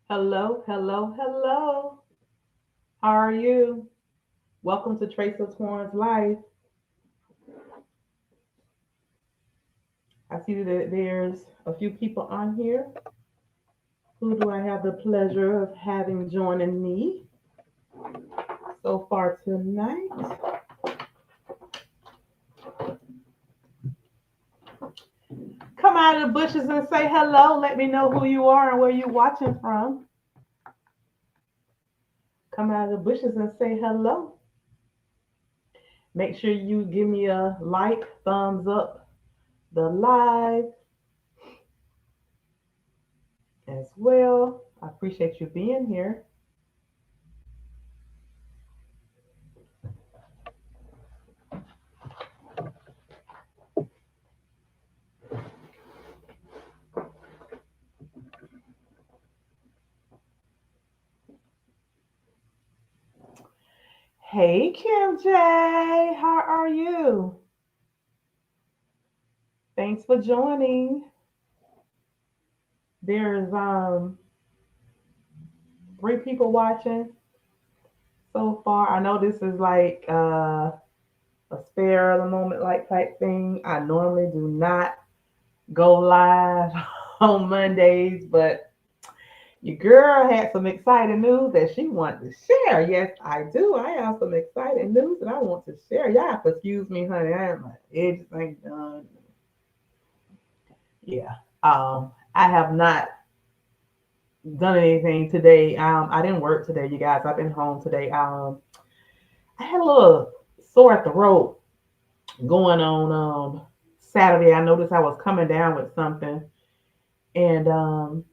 Hello, hello, hello. How are you? Welcome to Trace of Twan's Life. I see that there's a few people on here. Who do I have the pleasure of having joining me so far tonight? Come out of the bushes and say hello. Let me know who you are and where you're watching from. Come out of the bushes and say hello. Make sure you give me a like, thumbs up the live as well. I appreciate you being here. Hey Kim J, how are you? Thanks for joining. There's three people watching so far. I know this is like a spare of the moment like type thing. I normally do not go live on Mondays, but your girl had some exciting news that she wanted to share. Yes, I do. I have some exciting news that I want to share. Y'all have to excuse me, honey. I am my edges ain't done. Yeah. I have not done anything today. I didn't work today, you guys. I've been home today. I had a little sore throat going on Saturday. I noticed I was coming down with something, and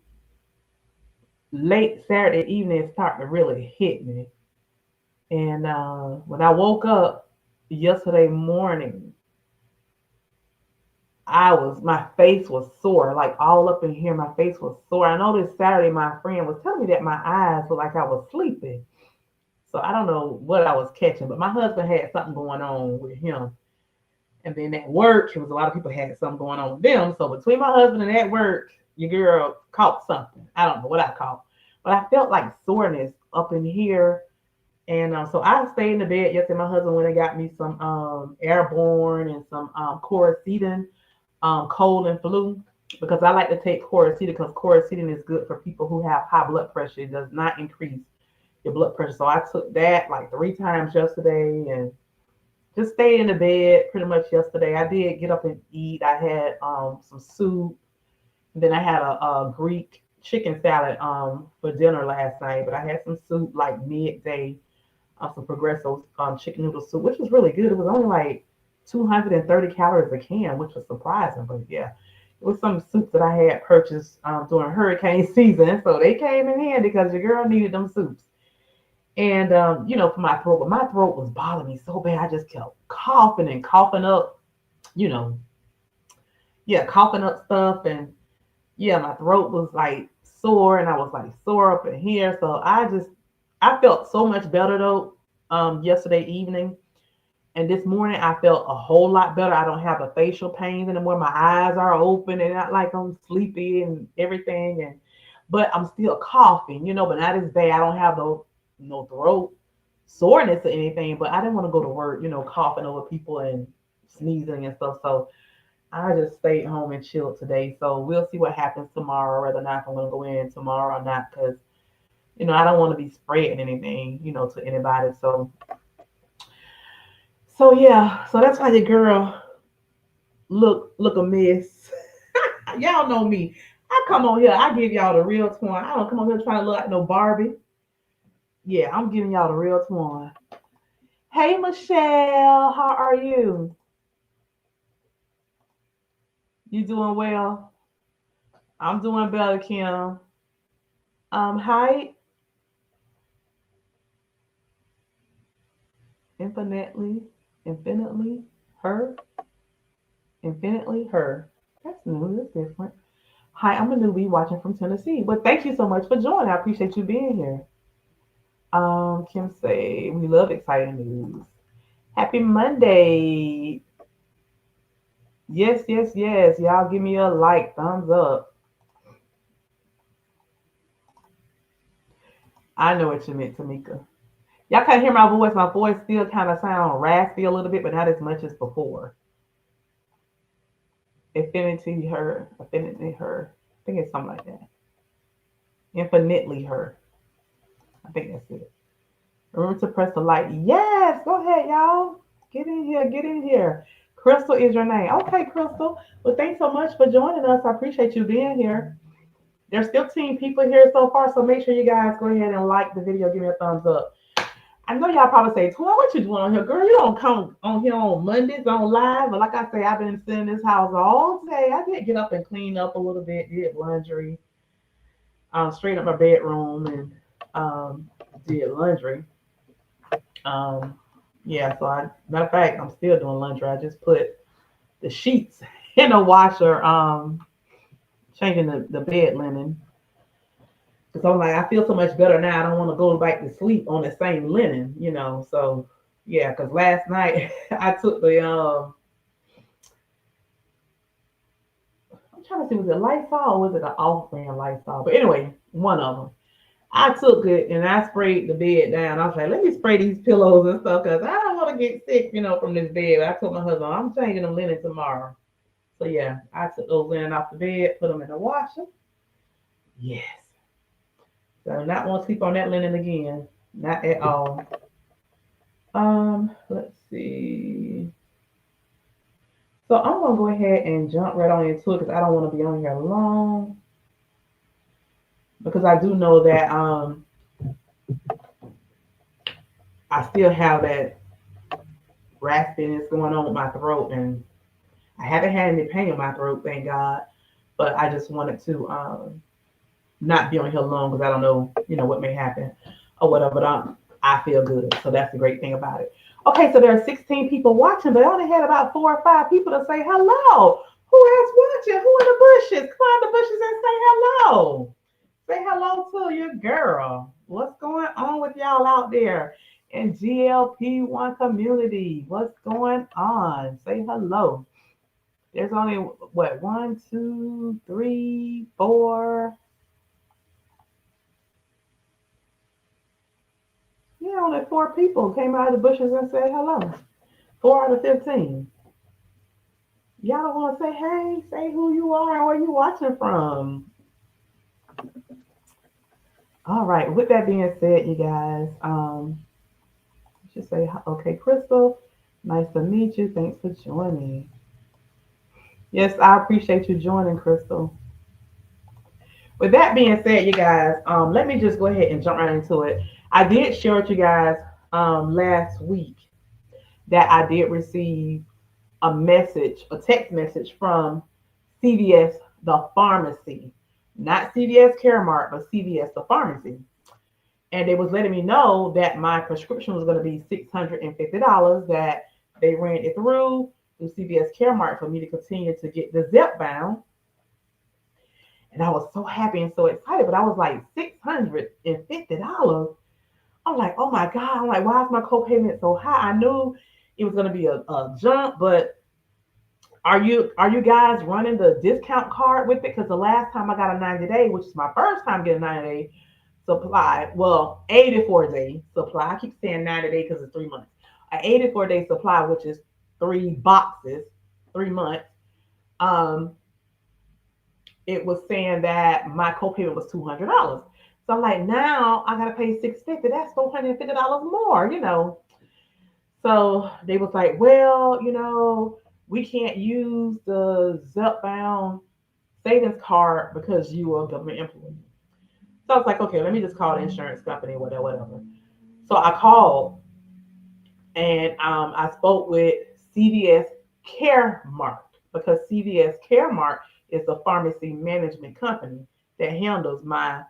late Saturday evening it started to really hit me. And when I woke up yesterday morning, my face was sore, like all up in here. My face was sore. I know this Saturday my friend was telling me that my eyes were like I was sleeping. So I don't know what I was catching, but my husband had something going on with him. And then at work, it was a lot of people had something going on with them. So between my husband and at work, your girl caught something. I don't know what I caught, but I felt like soreness up in here. And so I stayed in the bed yesterday. My husband went and got me some airborne and some Coricidin, cold and flu, because I like to take Coricidin because Coricidin is good for people who have high blood pressure. It does not increase your blood pressure. So I took that like 3 times yesterday and just stayed in the bed pretty much yesterday. I did get up and eat. I had some soup. Then I had a Greek chicken salad for dinner last night, but I had some soup like midday, some Progresso chicken noodle soup, which was really good. It was only like 230 calories a can, which was surprising. But yeah, it was some soups that I had purchased during hurricane season, so they came in handy because your girl needed them soups. And for my throat, but my throat was bothering me so bad. I just kept coughing and coughing up, you know, yeah, coughing up stuff, and yeah, my throat was like sore, and I was like sore up in here. So I felt so much better though, yesterday evening, and this morning I felt a whole lot better. I don't have the facial pains anymore. My eyes are open and not like I'm sleepy and everything, and but I'm still coughing, but not as bad. I don't have no throat soreness or anything, but I didn't want to go to work, coughing over people and sneezing and stuff. So I just stayed home and chilled today. So we'll see what happens tomorrow, whether or not if I'm going to go in tomorrow or not, because, I don't want to be spreading anything, to anybody. So yeah, so that's why your girl look a mess. Y'all know me. I come on here, I give y'all the real twine. I don't come on here trying to look like no Barbie. Yeah, I'm giving y'all the real twine. Hey Michelle, how are you? You doing well? I'm doing better, Kim. Hi, infinitely, infinitely, her, infinitely, her. That's new. That's different. Hi, I'm a newbie watching from Tennessee. But thank you so much for joining. I appreciate you being here. Kim say we love exciting news. Happy Monday. Yes, yes, yes. Y'all give me a like, thumbs up. I know what you meant, Tamika. Y'all can't hear my voice. My voice still kind of sound raspy a little bit, but not as much as before. Infinity her, infinitely her. I think it's something like that. Infinitely her. I think that's it. Remember to press the like. Yes, go ahead, y'all. Get in here, get in here. Crystal is your name. Okay, Crystal. Well, thanks so much for joining us. I appreciate you being here. There's 15 people here so far, so make sure you guys go ahead and like the video, give me a thumbs up. I know y'all probably say, "Twin, what you doing on here, girl? You don't come on here on Mondays on live." But like I say, I've been sitting in this house all day. I did get up and clean up a little bit, did laundry, straighten up my bedroom, and did laundry. Um, yeah, so matter of fact, I'm still doing laundry. I just put the sheets in the washer, changing the bed linen. Because I'm like, I feel so much better now. I don't want to go back to sleep on the same linen. So yeah, because last night I took I'm trying to see, was it Lysol or was it an off brand Lysol? But anyway, one of them. I took it and I sprayed the bed down. I was like, let me spray these pillows and stuff because I don't want to get sick, from this bed. I told my husband, I'm changing them linen tomorrow. So yeah, I took those linen off the bed, put them in the washer. Yes. So I not want to sleep on that linen again. Not at all. Let's see. So I'm gonna go ahead and jump right on into it because I don't want to be on here long. Because I do know that I still have that raspiness going on with my throat, and I haven't had any pain in my throat, thank God. But I just wanted to not be on here long because I don't know, what may happen or whatever. But I feel good, so that's the great thing about it. Okay, so there are 16 people watching, but I only had about 4 or 5 people to say hello. Who is watching? Who in the bushes? Come on the bushes and say hello. Say hello to your girl. What's going on with y'all out there in GLP-1 community? What's going on? Say hello. There's only what, one, two, three, four. Yeah, only 4 people came out of the bushes and said hello. 4 out of 15. Y'all don't want to say hey, say who you are and where you watching from. All right. With that being said, you guys, just say okay, Crystal. Nice to meet you. Thanks for joining. Yes, I appreciate you joining, Crystal. With that being said, you guys, let me just go ahead and jump right into it. I did share with you guys last week that I did receive a text message from CVS, the pharmacy, not CVS CAREMARK, but CVS, the pharmacy. And they was letting me know that my prescription was going to be $650, that they ran it through CVS CareMark for me to continue to get the Zepbound. And I was so happy and so excited, but I was like, $650. I'm like, oh my God. I'm like, why is my copayment so high? I knew it was going to be a jump, but are you guys running the discount card with it? Because the last time I got a 90-day, which is my first time getting a 90-day supply, well, 84-day supply. I keep saying 90-day because it's 3 months. An 84-day supply, which is 3 boxes, 3 months. Um, it was saying that my copayment was $200. So I'm like, now I gotta pay 650. That's $450 more. So they was like, well, we can't use the Zepbound savings card because you are a government employee. So I was like, okay, let me just call the insurance company, whatever, whatever. So I called and I spoke with CVS CareMark because CVS CareMark is the pharmacy management company that handles my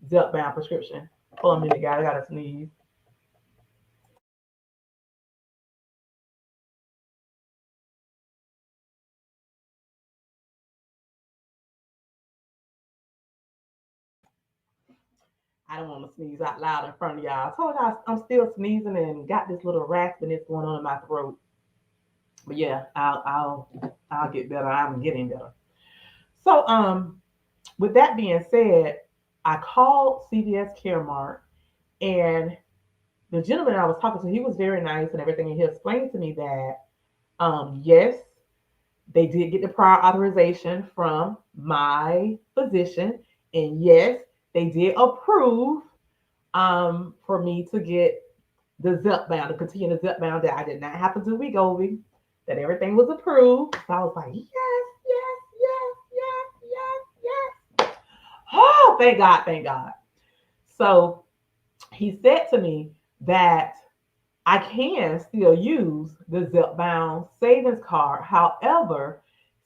Zepbound prescription. Hold on a minute, guys. I gotta sneeze. I don't want to sneeze out loud in front of y'all. I told y'all I'm still sneezing and got this little raspiness going on in my throat. But yeah, I'll get better. I'm getting better. So with that being said, I called CVS CareMart And the gentleman I was talking to, he was very nice and everything. And he explained to me that, yes, they did get the prior authorization from my physician. And yes, they did approve for me to get the Zepbound, to continue the Zepbound, that I did not have to do Wegovy, that everything was approved. So I was like, yes, yes, yes, yes, yes, yes. Oh, thank God, thank God. So he said to me that I can still use the Zepbound savings card. However,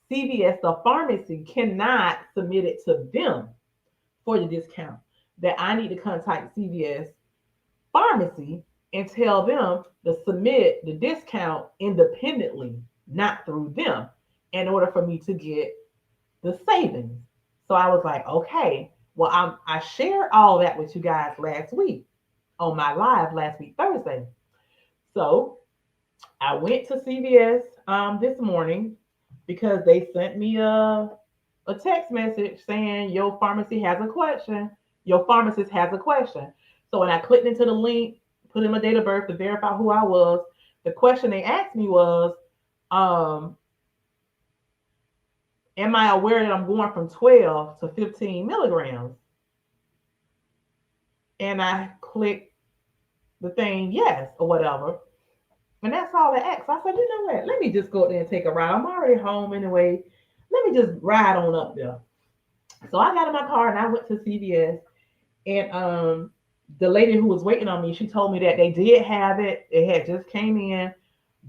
CVS, the pharmacy, cannot submit it to them for the discount. That I need to contact CVS pharmacy and tell them to submit the discount independently, not through them, in order for me to get the savings. So I was like, okay, well, I shared all that with you guys last week on my live last week, Thursday. So I went to CVS this morning because they sent me a text message saying your pharmacy has a question. Your pharmacist has a question. So when I clicked into the link, put in my date of birth to verify who I was, the question they asked me was, um, am I aware that I'm going from 12 to 15 milligrams? And I clicked the thing yes or whatever. And that's all they asked. So I said, you know what? Let me just go there and take a ride. I'm already home anyway. Let me just ride on up there. So I got in my car and I went to CVS. And the lady who was waiting on me, she told me that they did have it. It had just came in,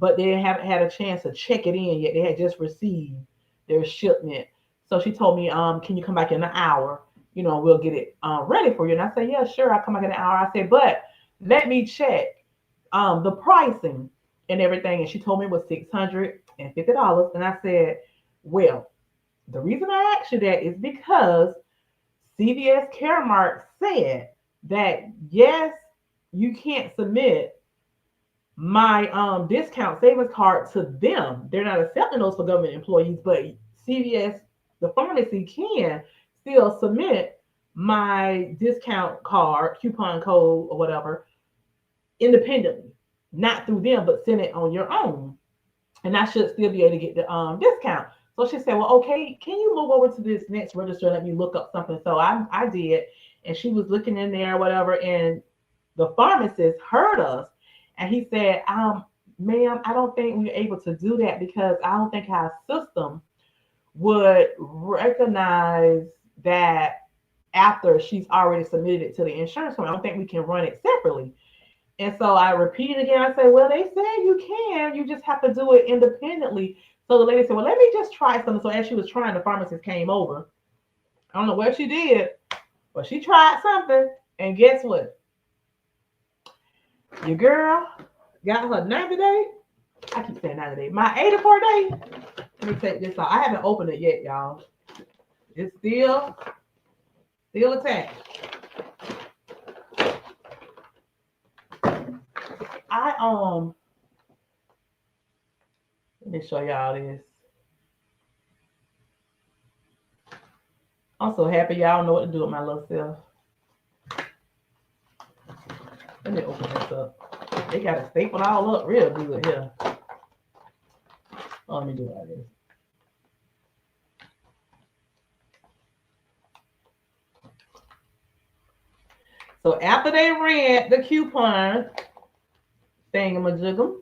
but they haven't had a chance to check it in yet. They had just received their shipment. So she told me, can you come back in an hour? You know, we'll get it ready for you. And I said, yeah, sure, I'll come back in an hour. I said, but let me check the pricing and everything. And she told me it was $650. And I said, well, the reason I asked you that is because CVS CAREMARK said that yes, you can't submit my discount savings card to them. They're not accepting those for government employees, but CVS, the pharmacy, can still submit my discount card, coupon code, or whatever independently, not through them, but send it on your own. And I should still be able to get the discount. So she said, well, okay, can you move over to this next register and let me look up something? So I did, and she was looking in there, whatever, and the pharmacist heard us, and he said, ma'am, I don't think we're able to do that because I don't think our system would recognize that after she's already submitted it to the insurance company. I don't think we can run it separately. And so I repeated again. I said, well, they said you can. You just have to do it independently. So the lady said, well, let me just try something. So as she was trying, the pharmacist came over. I don't know what she did, but she tried something. And guess what? Your girl got her 90 day. I keep saying 90 day. My 84 day. Let me take this out. I haven't opened it yet, y'all. It's still attached. I let me show y'all this. I'm so happy y'all know what to do with my little self. Let me open this up. They got to staple all up real good here. Oh, let me do all this. So after they ran the coupon thingamajigam,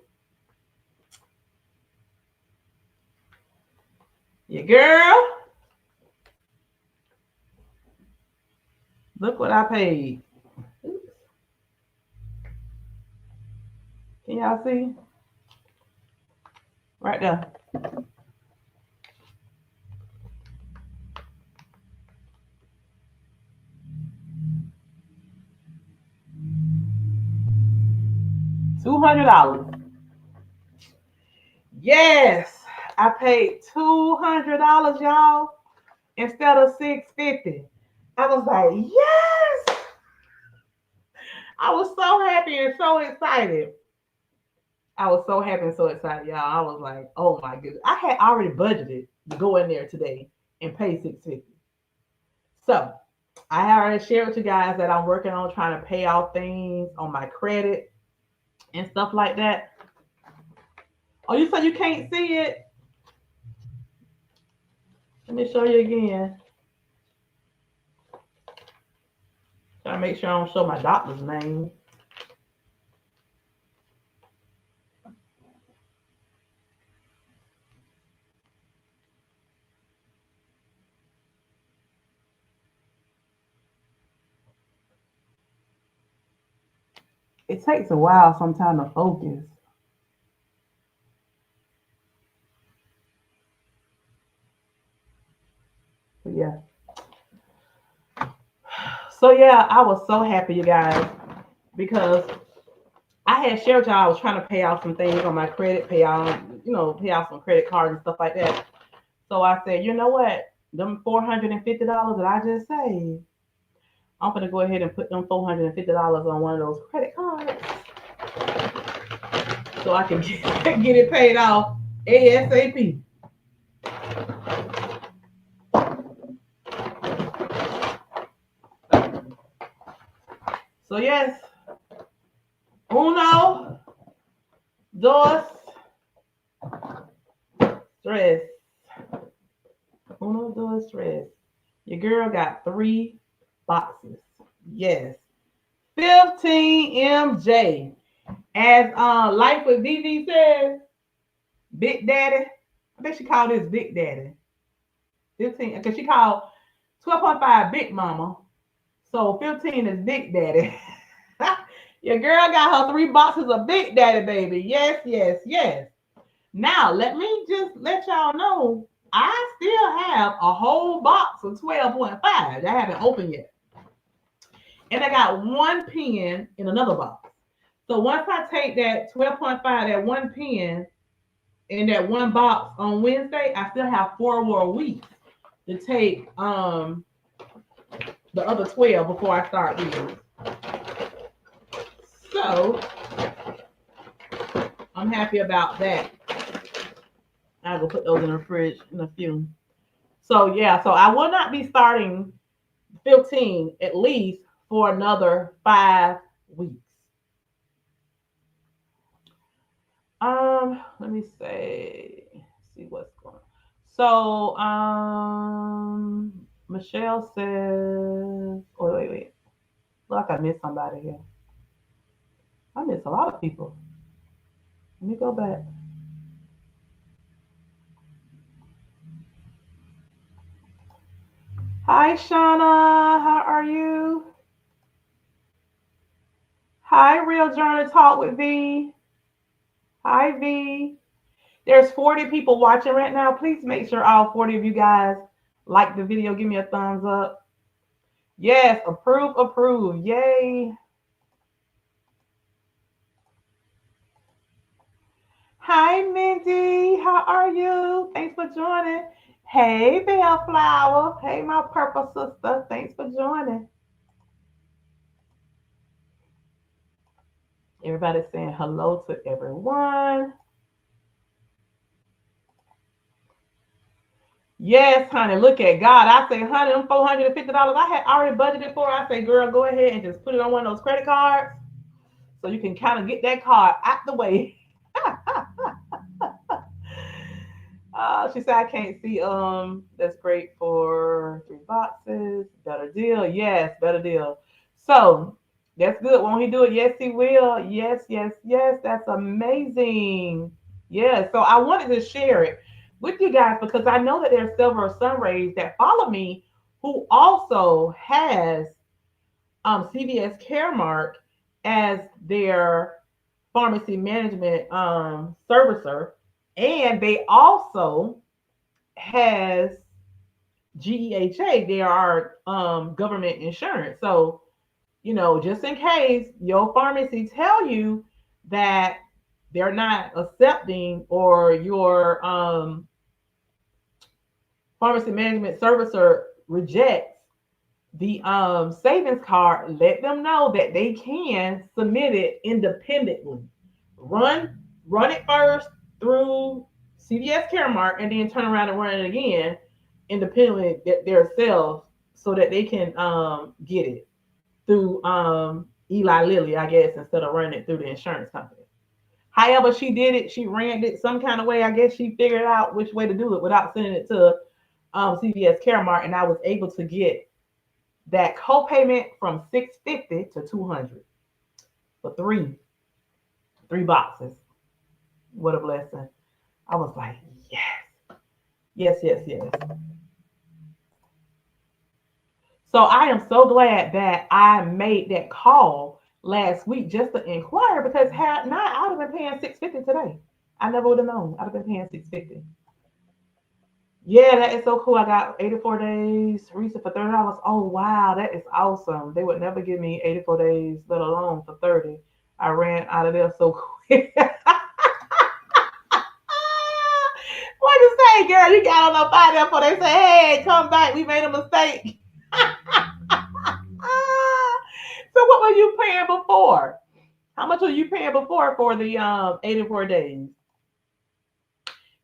your girl, look what I paid. Oops. Can y'all see? Right there. $200. Yes, I paid $200, y'all, instead of $650. I was like, yes! I was so happy and so excited. I was so happy and so excited, y'all. I was like, oh my goodness. I had already budgeted to go in there today and pay $650. So I already shared with you guys that I'm working on trying to pay off things on my credit and stuff like that. Oh, you said you can't see it? Let me show you again. Trying to make sure I don't show my doctor's name. It takes a while sometimes to focus. But yeah. So yeah, I was so happy, you guys, because I had shared with y'all I was trying to pay off some things on my credit, pay off some credit cards and stuff like that. So I said, you know what? Them $450 that I just saved, I'm gonna go ahead and put them $450 on one of those credit cards so I can get it paid off ASAP. So yes, uno, dos, tres. Uno, dos, tres. Your girl got 3 boxes. Yes. 15 MJ. As Life with VV says, Big Daddy. I think she called this Big Daddy. 15, because she called 12.5 Big Mama. So 15 is Big Daddy. Your girl got her 3 boxes of Big Daddy, baby. Yes, yes, yes. Now, let me just let y'all know I still have a whole box of 12.5 that I haven't opened yet. And I got one pen in another box. So once I take that 12.5, that one pen in that one box on Wednesday, I still have 4 more weeks to take the other 12 before I start these. So I'm happy about that. I will put those in the fridge in a few. So yeah, so I will not be starting 15 at least for another 5 weeks. Let me see what's going on. So, Michelle says, oh, wait. Look like I missed somebody here. I missed a lot of people. Let me go back. Hi, Shauna. How are you? Hi, Real Journal Talk with V. Hi, V. There's 40 people watching right now. Please make sure all 40 of you guys like the video. Give me a thumbs up. Yes, approve, approve. Yay. Hi, Mindy. How are you? Thanks for joining. Hey, Bellflower. Hey, my purple sister. Thanks for joining. Everybody's saying hello to everyone. Yes, honey. Look at God. I say, honey, them $450 I had already budgeted for. I say, girl, go ahead and just put it on one of those credit cards so you can kind of get that card out the way. She said I can't see. That's great for 3 boxes. Better deal. Yes, better deal. So that's good. Won't he do it? Yes, he will. Yes, yes, yes. That's amazing. Yeah. So I wanted to share it with you guys because I know that there are several Sunrays that follow me who also has CVS CareMark as their pharmacy management servicer, and they also has GEHA. They are government insurance. So just in case your pharmacy tell you that they're not accepting or your pharmacy management servicer rejects the savings card, let them know that they can submit it independently. Run it first through CVS Caremark and then turn around and run it again independently themselves so that they can get it through Eli Lilly, I guess, instead of running it through the insurance company. However, she did it. She ran it some kind of way. I guess she figured out which way to do it without sending it to CVS CAREMARK, and I was able to get that co-payment from $650 to $200 for three boxes. What a blessing! I was like, yes, yes, yes, yes. So I am so glad that I made that call last week just to inquire because had not, I would have been paying $650 today. I never would have known. I'd have been paying $650. Yeah, that is so cool. I got 84 days reset for $30. Oh wow, that is awesome. They would never give me 84 days, let alone for 30. I ran out of there so quick. What to say, girl? You got on up out there before they say, hey, come back. We made a mistake. So what were you paying before? How much were you paying before for the 84 days?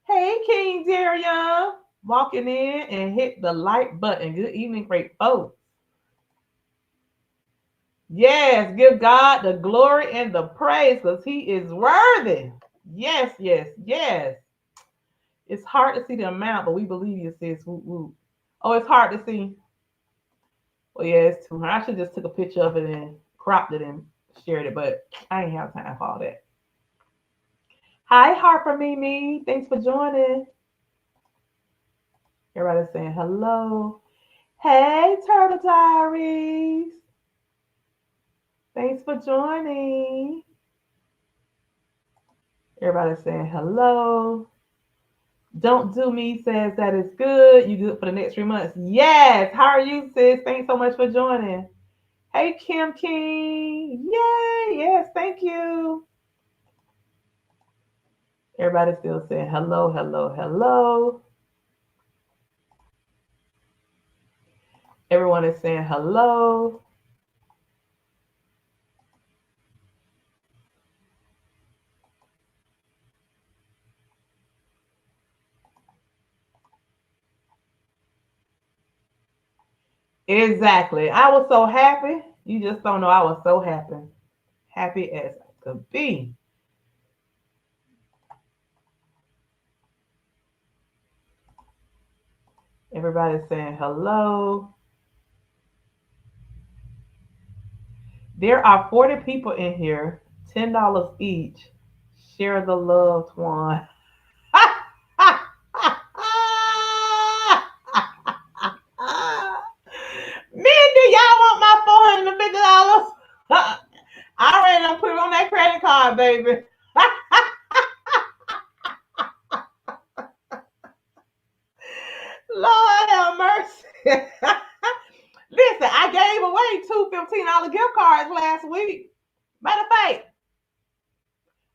Hey, King Darian, walking in and hit the like button. Good evening, great folks. Yes, give God the glory and the praise because He is worthy. Yes, yes, yes. It's hard to see the amount, but we believe you, sis. Woo, woo. Oh, it's hard to see. Well, yeah, it's too hard. I should just took a picture of it and cropped it and shared it, but I ain't have time for all that. Hi, Harper Mimi. Thanks for joining. Everybody's saying hello. Hey, Turtle Diaries. Thanks for joining. Everybody's saying hello. Don't do me says that is good. You do it for the next 3 months. Yes. How are you, sis? Thanks so much for joining. Hey, Kim King. Yay. Yes. Thank you. Everybody's still saying hello, hello, hello. Everyone is saying hello. Exactly. I was so happy. You just don't know. I was so happy. Happy as I could be. Everybody's saying hello. There are 40 people in here, $10 each. Share the love, Twan. Mindy, y'all want my $450? I already done put it on that credit card, baby. Lord have mercy. Listen, I gave away two $15 gift cards last week. Matter of fact,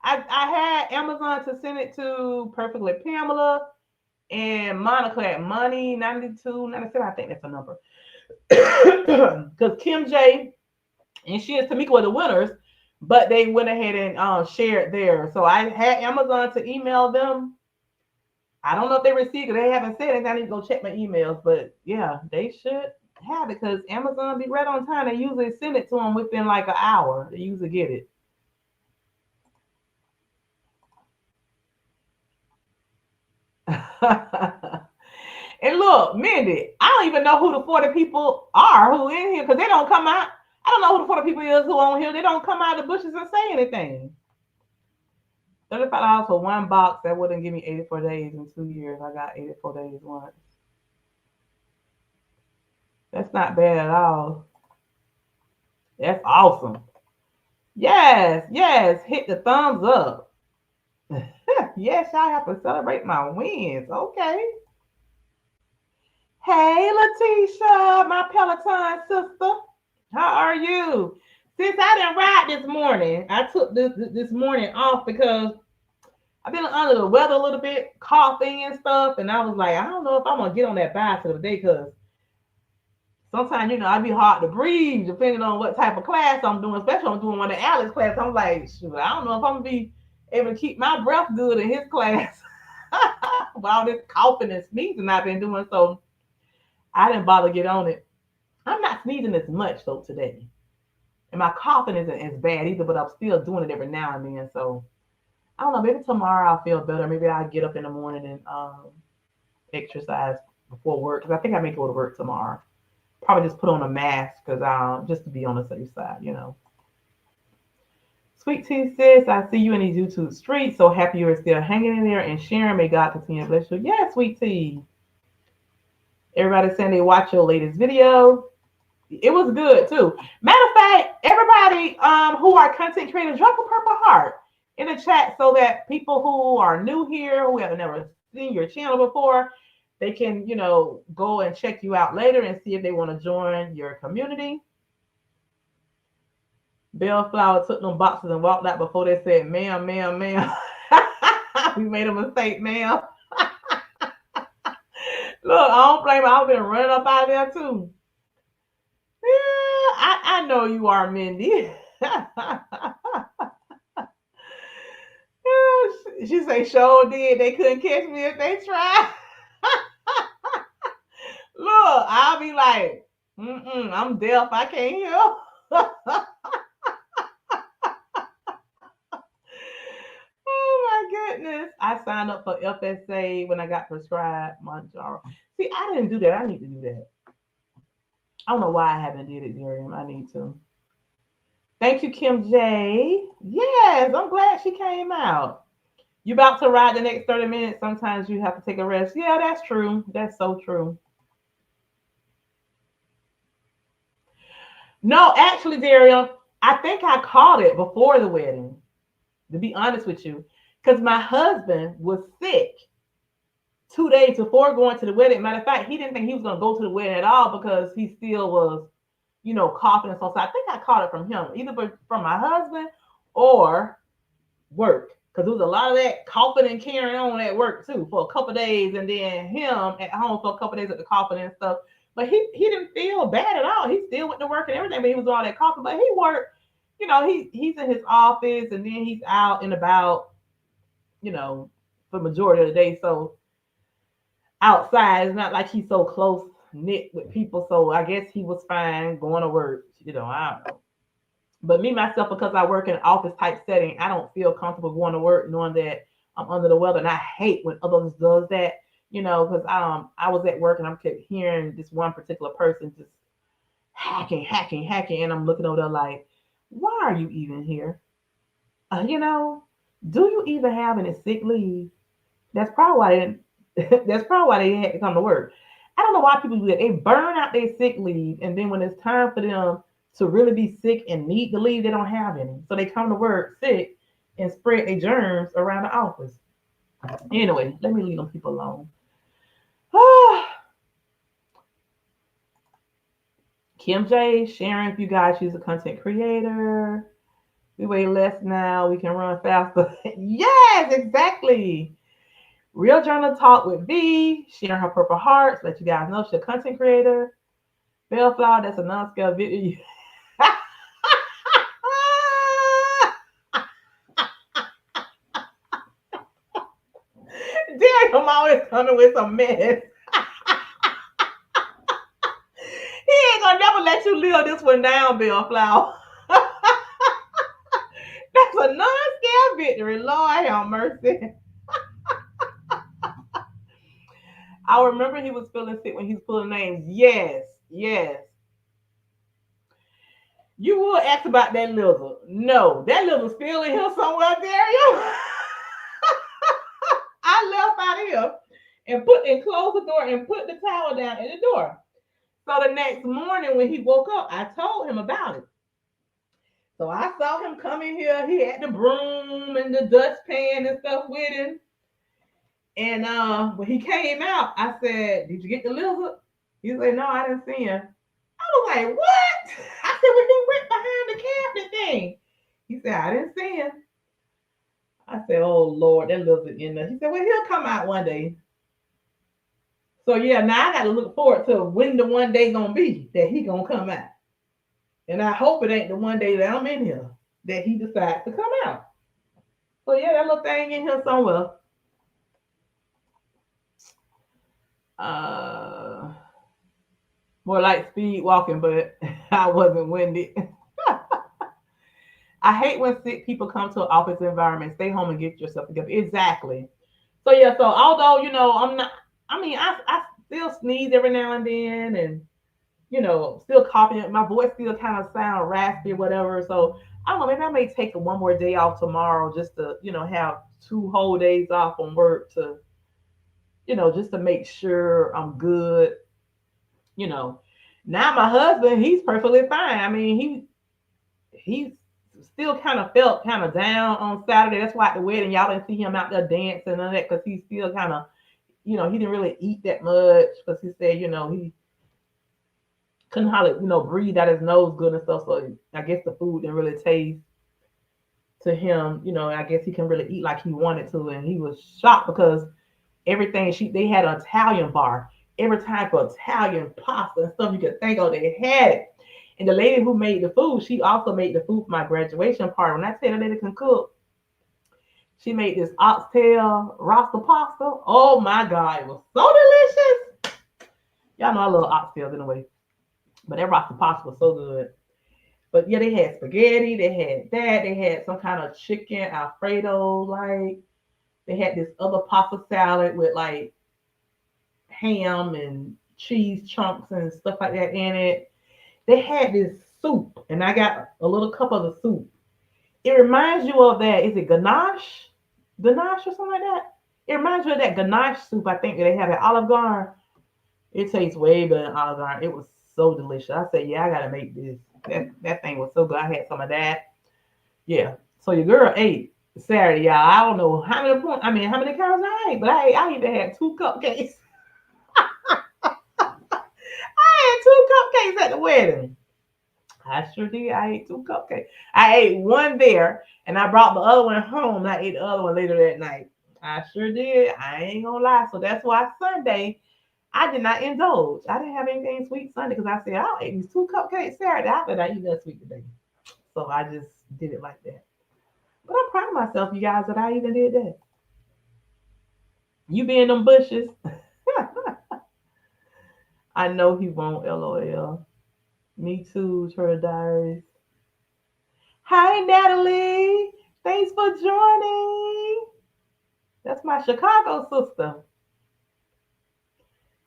I had Amazon to send it to Perfectly Pamela and Monica at Money 92, 97. I think that's a number. Because Kim J and she and Tamika were the winners, but they went ahead and shared theirs. So I had Amazon to email them. I don't know if they received it. They haven't said it. I need to go check my emails. But yeah, they should have it because Amazon be right on time. They usually send it to them within like an hour. They usually get it. And look, Mindy, I don't even know who the 40 people are who in here because they don't come out. I don't know who the 40 people is who on here. They don't come out of the bushes and say anything. $35 for one box. That wouldn't give me 84 days in 2 years. I got 84 days once. That's not bad at all. That's awesome. Yes, yes. Hit the thumbs up. Yes, I have to celebrate my wins. Okay. Hey, Letitia, my Peloton sister. How are you? Since I didn't ride this morning, I took this morning off because I've been under the weather a little bit, coughing and stuff, and I was like, I don't know if I'm gonna get on that bicycle today because sometimes I'd be hard to breathe depending on what type of class I'm doing, especially if I'm doing one of Alex class. I'm like, shoot, I don't know if I'm gonna be able to keep my breath good in his class. With all this coughing and sneezing I've been doing, so I didn't bother get on it. I'm not sneezing as much though today. And my coughing isn't as bad either, but I'm still doing it every now and then. So I don't know, maybe tomorrow I'll feel better. Maybe I'll get up in the morning and exercise before work because I think I may go to work tomorrow. Probably just put on a mask because just to be on the safe side. Sweet Tea sis, I see you in these YouTube streets. So happy you are still hanging in there and sharing. May God continue to bless you. Yeah, Sweet Tea. Everybody saying they watch your latest video. It was good too. Matter of fact, everybody who are content creators, drop a purple heart in the chat so that people who are new here, who have never seen your channel before, they can, go and check you out later and see if they want to join your community. Bellflower took them boxes and walked out before they said, ma'am, ma'am, ma'am. We made a mistake, ma'am. Look, I don't blame her. I've been running up out of there too. Yeah, I know you are, Mindy. She say, sure did. They couldn't catch me if they tried. Look, I'll be like, I'm deaf. I can't hear. Oh my goodness. I signed up for FSA when I got prescribed Manjaro. See, I didn't do that. I need to do that. I don't know why I haven't did it, Miriam. I need to. Thank you, Kim J. Yes, I'm glad she came out. You about to ride the next 30 minutes. Sometimes you have to take a rest. Yeah, that's true. That's so true. No, actually, Darian, I think I caught it before the wedding, to be honest with you, because my husband was sick 2 days before going to the wedding. Matter of fact, he didn't think he was going to go to the wedding at all because he still was, coughing and so. So I think I caught it from him, either from my husband or work, because there was a lot of that coughing and carrying on at work too for a couple of days, and then him at home for a couple of days at the coughing and stuff. But he didn't feel bad at all. He still went to work and everything, but he was all that coughing. But he worked, he's in his office and then he's out and about, for the majority of the day. So outside, it's not like he's so close knit with people. So I guess he was fine going to work. I don't know. But me myself, because I work in an office type setting, I don't feel comfortable going to work knowing that I'm under the weather, and I hate when others does that. Because I was at work and I kept hearing this one particular person just hacking, hacking, hacking, and I'm looking over there like, why are you even here? Uh, you know, do you even have any sick leave? That's probably why that's probably why they had to come to work. I don't know why people do that. They burn out their sick leave, and then when it's time for them to really be sick and need the leave, they don't have any. So they come to work sick and spread their germs around the office. Anyway, let me leave them people alone. Kim J, Sharon, if you guys she's a content creator. We weigh less now. We can run faster. Yes, exactly. Real Journal Talk with V, sharing her purple hearts. Let you guys know she's a content creator. Bellflower, that's a non-scale video. Damn, I'm always coming with some mess. He ain't gonna never let you live this one down, Bellflower. That's a non-scale victory. Lord have mercy. I remember he was feeling sick when he was pulling names. Yes, yes. You would ask about that lizard. No, that lizard's still in here somewhere, Dario. I left out of here and closed the door and put the towel down in the door. So the next morning when he woke up, I told him about it. So I saw him come in here. He had the broom and the dustpan and stuff with him. And when he came out, I said, "Did you get the lizard?" He said, "No, I didn't see him." I was like, "What?" I said, "Well, he went behind the cabinet thing." He said, "I didn't see him." I said, "Oh Lord, that lizard in there." He said, "Well, he'll come out one day." So yeah, now I got to look forward to when the one day gonna be that he gonna come out, and I hope it ain't the one day that I'm in here that he decides to come out. So yeah, that little thing in here somewhere. Uh, More like speed walking, but I wasn't winded. I hate when sick people come to an office environment. Stay home and get yourself together. Exactly. So yeah, so although I'm not, I mean, I still sneeze every now and then, and still coughing. My voice still kind of sound raspy, whatever. So I don't know. Maybe I may take one more day off tomorrow just to have 2 whole days off from work to just to make sure I'm good. You know. Now my husband, he's perfectly fine. I mean, he's still kind of felt kind of down on Saturday. That's why at the wedding y'all didn't see him out there dancing and all that because he's still kind of he didn't really eat that much because he said he couldn't hardly breathe out his nose good and stuff. So I guess the food didn't really taste to him. I guess he can really eat like he wanted to, and he was shocked because everything they had an Italian bar, every type of Italian pasta and stuff you could think of, they had it. And the lady who made the food, she also made the food for my graduation party. When I tell the lady can cook, she made this oxtail rasta pasta. Oh my God, it was so delicious. Y'all know I love oxtails anyway, but that rasta pasta was so good. But yeah, they had spaghetti, they had that, they had some kind of chicken Alfredo, like they had this other pasta salad with like ham and cheese chunks and stuff like that in it. They had this soup, and I got a little cup of the soup. It reminds you of that. Is it ganache? Ganache or something like that? It reminds you of that ganache soup I think that they have at Olive Garden. It tastes way better than Olive Garden. It was so delicious. I said, yeah, I gotta make this. That thing was so good. I had some of that. Yeah. So your girl ate Saturday, y'all. I don't know how many points. I mean, how many calories I ate, but I even had 2 cupcakes. I had 2 cupcakes at the wedding. I sure did. I ate 2 cupcakes. I ate one there, and I brought the other one home. And I ate the other one later that night. I sure did. I ain't gonna lie. So that's why Sunday I did not indulge. I didn't have anything sweet Sunday because I said I'll eat these 2 cupcakes Saturday. I bet I eat that sweet today. So I just did it like that. But I'm proud of myself, you guys, that I even did that. You be in them bushes. I know he won't. LOL. Me too. Turtle Diaries. Hi, Natalie. Thanks for joining. That's my Chicago sister.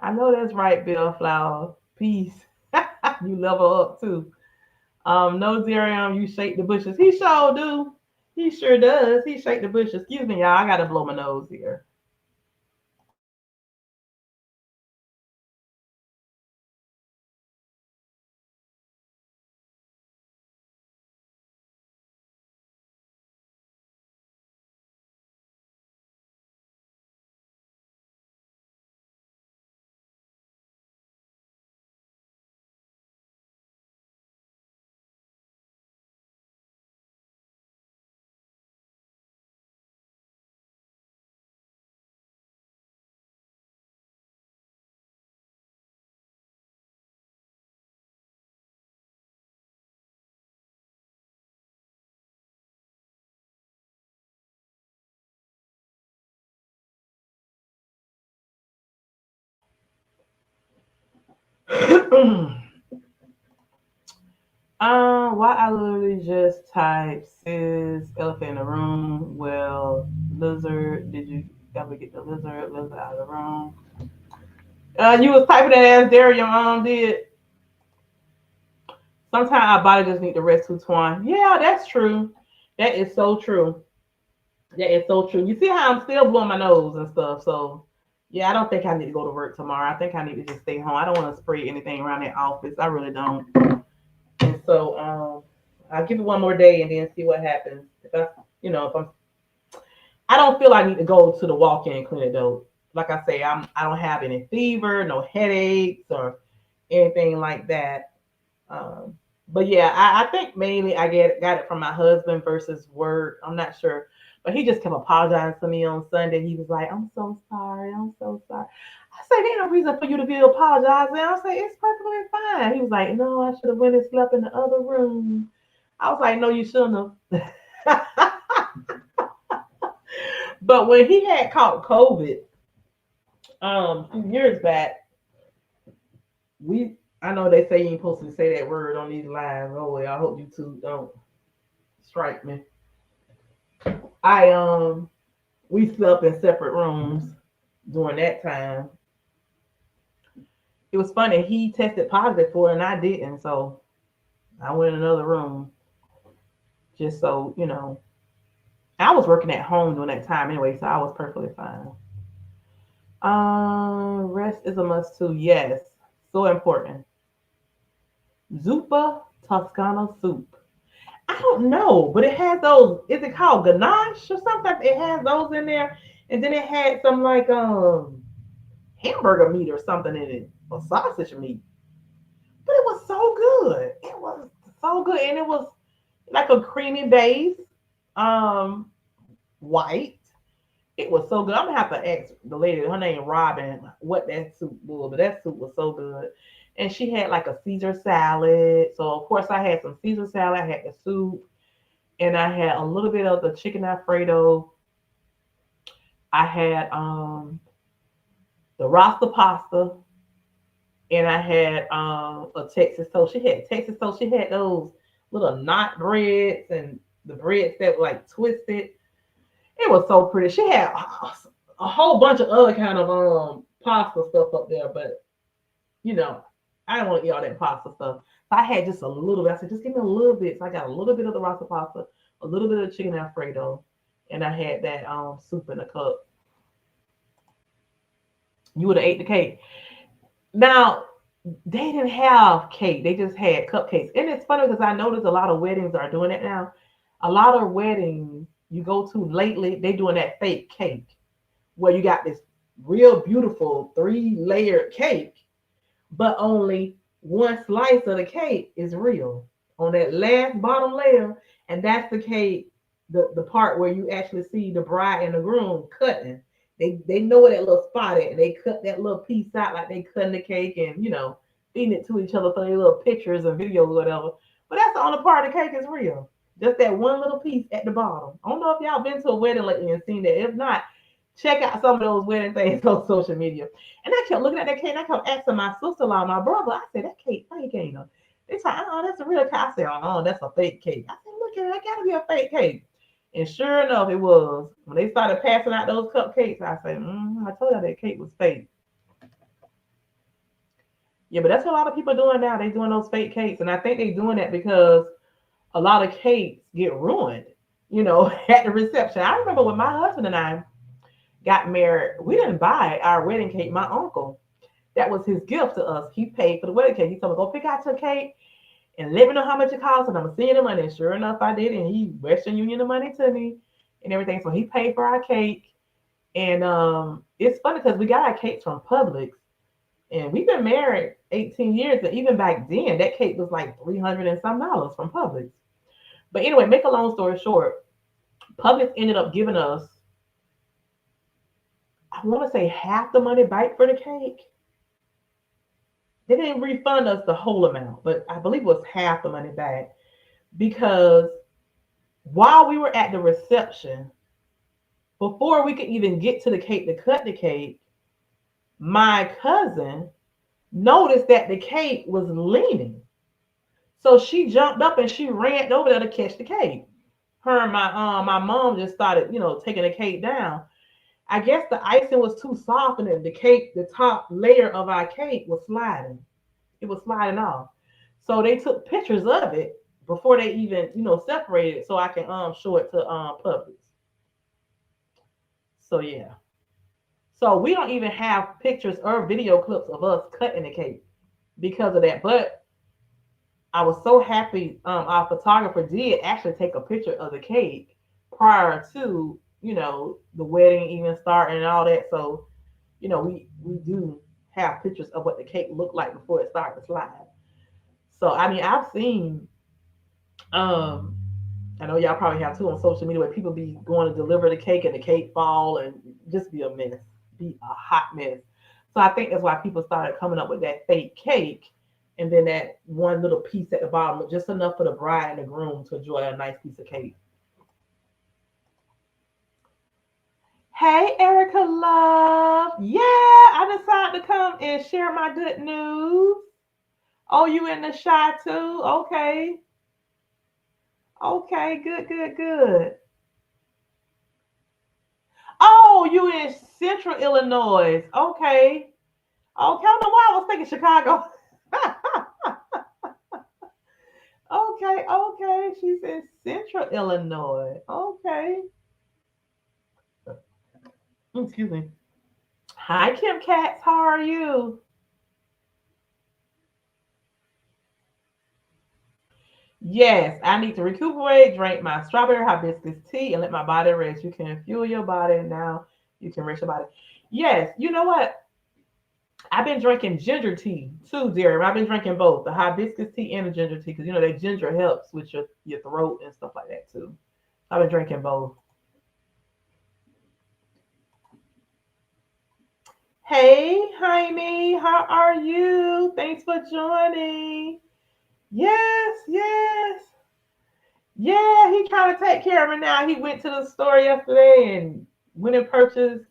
I know that's right, Bill Flower. Peace. You level up too. No Zerium, you shake the bushes. He sure do. He sure does. He shake the bushes. Excuse me, y'all. I gotta blow my nose here. Why I literally just type sis elephant in the room. Well, lizard, did you ever get the lizard out of the room? You was typing that as there, your mom did. Sometimes our body just need to rest too twine. Yeah, that's true. That is so true. That is so true. You see how I'm still blowing my nose and stuff. So yeah, I don't think I need to go to work tomorrow. I think I need to just stay home. I don't want to spray anything around that office. I really don't. And so I'll give it one more day and then see what happens. If I don't feel I need to go to the walk-in clinic though. Like I say, I don't have any fever, no headaches or anything like that. Um, but yeah, I think mainly got it from my husband versus work. I'm not sure, but he just kept apologizing to me on Sunday. He was like, "I'm so sorry, I'm so sorry." I said, "There ain't no reason for you to be apologizing." I said, "It's perfectly fine." He was like, "No, I should have went and slept in the other room." I was like, "No, you shouldn't have." But when he had caught COVID, a few years back, we I know they say you ain't supposed to say that word on these lives. Oh well, I hope you two don't strike me. I we slept in separate rooms during that time. It was funny. He tested positive for it and I didn't, so I went in another room just so you know. I was working at home during that time anyway, so I was perfectly fine. Rest is a must too. Yes, so important. Zuppa Toscana soup. I don't know, but it has those. Is it called ganache or something? It has those in there, and then it had some like hamburger meat or something in it, or sausage meat. But it was so good. It was so good, and it was like a creamy base, um, white. It was so good. I'm gonna have to ask the lady, her name Robin, what that soup was, but that soup was so good. And she had like a Caesar salad. So of course I had some Caesar salad, I had the soup, and I had a little bit of the chicken Alfredo. I had the rasta pasta, and I had a Texas toast. She had Texas toast. She had those little knot breads and the breads that were like twisted. It was so pretty. She had a whole bunch of other kind of pasta stuff up there, but you know, I didn't want to eat all that pasta stuff. So I had just a little bit. I said, just give me a little bit. So I got a little bit of the rasa pasta, a little bit of chicken alfredo, and I had that soup in a cup. You would have ate the cake. Now they didn't have cake; they just had cupcakes. And it's funny because I noticed a lot of weddings are doing it now. A lot of weddings you go to lately, they doing that fake cake where you got this real beautiful three-layered cake, but only one slice of the cake is real on that last bottom layer, and that's the cake, the part where you actually see the bride and the groom cutting. They know where that little spot is, and they cut that little piece out like they cutting the cake and feeding it to each other for their little pictures and videos or whatever. But that's the only part of the cake is real. Just that one little piece at the bottom. I don't know if y'all been to a wedding lately and seen that. If not, check out some of those wedding things on social media. And I kept looking at that cake and I kept asking my sister-in-law, my brother, I said, that cake fake, ain't it? They said, oh, that's a real cake. I said, oh, that's a fake cake. I said, look at it, that gotta be a fake cake. And sure enough, it was. When they started passing out those cupcakes, I said, I told you that cake was fake. Yeah, but that's what a lot of people are doing now. They doing those fake cakes. And I think they doing that because a lot of cakes get ruined, at the reception. I remember when my husband and I got married, we didn't buy our wedding cake. My uncle, that was his gift to us. He paid for the wedding cake. He told me, go pick out your cake and let me know how much it costs, and I'm gonna send you the money. And sure enough, I did, and he Western Union the money to me and everything. So he paid for our cake. And it's funny because we got our cakes from Publix, and we've been married 18 years, and even back then, that cake was like $300 and some dollars from Publix. But anyway, make a long story short, Publix ended up giving us, I want to say, half the money back for the cake. They didn't refund us the whole amount, but I believe it was half the money back because while we were at the reception, before we could even get to the cake to cut the cake, my cousin noticed that the cake was leaning. So she jumped up and she ran over there to catch the cake. Her and my mom just started, taking the cake down. I guess the icing was too soft and the cake, the top layer of our cake was sliding. It was sliding off. So they took pictures of it before they even, separated it so I can show it to Publix. So yeah. So we don't even have pictures or video clips of us cutting the cake because of that. But I was so happy our photographer did actually take a picture of the cake prior to, the wedding even starting and all that. So, we do have pictures of what the cake looked like before it started to slide. So I mean I've seen um I know y'all probably have too on social media where people be going to deliver the cake and the cake fall and just be a mess, be a hot mess. So I think that's why people started coming up with that fake cake and then that one little piece at the bottom, just enough for the bride and the groom to enjoy a nice piece of cake. Hey, Erica Love. Yeah, I decided to come and share my good news. Oh, you in the Shy too? Okay. Okay, good, good, good. Oh, you in Central Illinois. Okay. Okay, I don't know why I was thinking Chicago. Okay, okay. She's in Central Illinois. Okay. Excuse me. Hi, Kim Katz. How are you? Yes, I need to recuperate, drink my strawberry hibiscus tea, and let my body rest. You can fuel your body now. You can rest your body. Yes, you know what? I've been drinking ginger tea too, dear. I've been drinking both the hibiscus tea and the ginger tea because you know that ginger helps with your throat and stuff like that too. I've been drinking both. Hey, Jaime, how are you? Thanks for joining. Yes, yes. Yeah, he trying to take care of me now. He went to the store yesterday and went and purchased,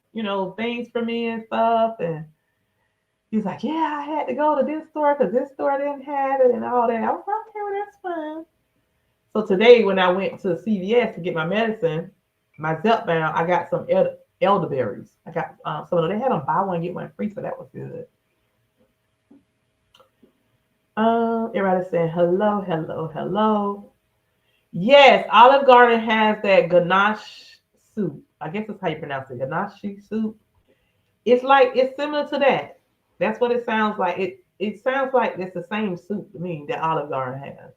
things for me and stuff. And he's like, yeah, I had to go to this store because this store didn't have it and all that. I was like, okay, well, that's fine. So today, when I went to CVS to get my medicine, my Zepbound, I got some elderberries. I got some of them. They had them buy one get one free, so that was good. Everybody saying hello, hello, hello. Yes, Olive Garden has that ganache soup. I guess that's how you pronounce it, ganache soup. It's similar to that. That's what it sounds like. It sounds like it's the same soup to me that Olive Garden has.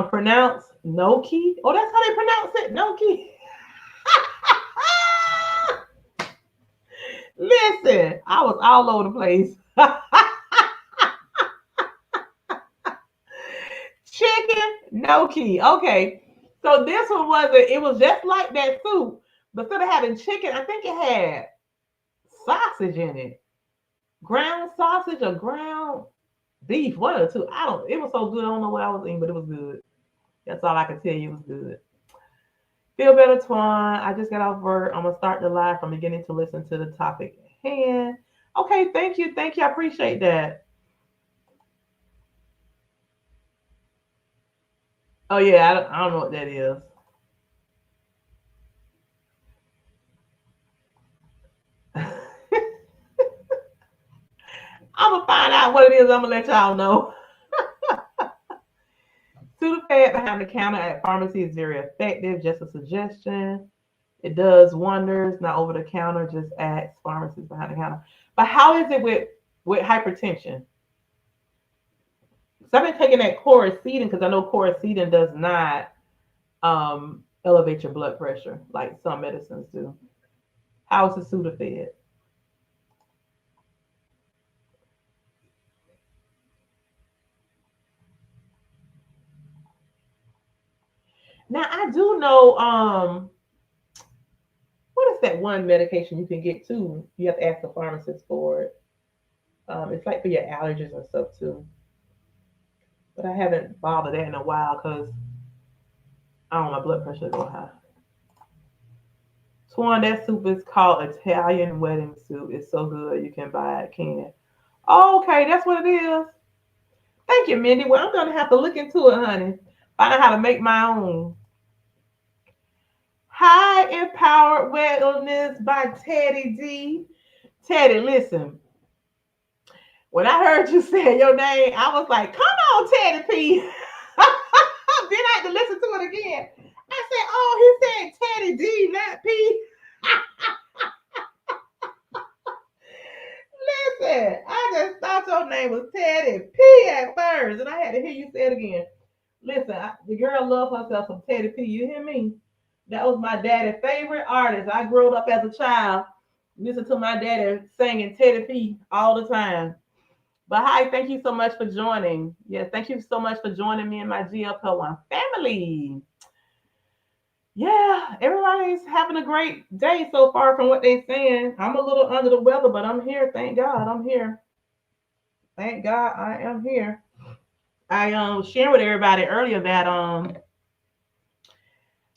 Pronounce Noki. Oh, that's how they pronounce it, Noki. Listen, I was all over the place. Chicken Noki. Okay, so this one wasn't. It was just like that soup, but instead of having chicken, I think it had sausage in it, ground sausage or ground beef, one or two. I don't. It was so good. I don't know what I was eating, but it was good. That's all I can tell you. It was good. Feel better, Twan. I just got off work. I'm gonna start the live from beginning to listen to the topic at hand. Okay, thank you, thank you. I appreciate that. Oh yeah, I don't know what that is. I'm gonna find out what it is. I'm gonna let y'all know. Sudafed behind the counter at pharmacy is very effective. Just a suggestion. It does wonders. Not over the counter. Just ask pharmacists behind the counter. But how is it with hypertension? So I've been taking that Coricidin because I know Coricidin does not elevate your blood pressure like some medicines do. How is the Sudafed? Now I do know what is that one medication you can get too? You have to ask the pharmacist for it. It's like for your allergies and stuff too. But I haven't bothered that in a while because I don't know, my blood pressure go high. Swan, that soup is called Italian wedding soup. It's so good you can buy it can. Oh, okay, that's what it is. Thank you, Mindy. Well, I'm gonna have to look into it, honey. Find out how to make my own. High Empowered Wellness by Teddy D. Teddy, listen. When I heard you say your name, I was like, "Come on, Teddy P." Then I had to listen to it again. I said, "Oh, he said Teddy D, not P." Listen, I just thought your name was Teddy P at first, and I had to hear you say it again. Listen, the girl loved herself some Teddy P. You hear me? That was my daddy's favorite artist. I grew up as a child, listening to my daddy singing Teddy P all the time. But hi, thank you so much for joining. Yes, thank you so much for joining me and my GLP-1 family. Yeah, everybody's having a great day so far from what they're saying. I'm a little under the weather, but I'm here. Thank God I'm here. Thank God I am here. I shared with everybody earlier that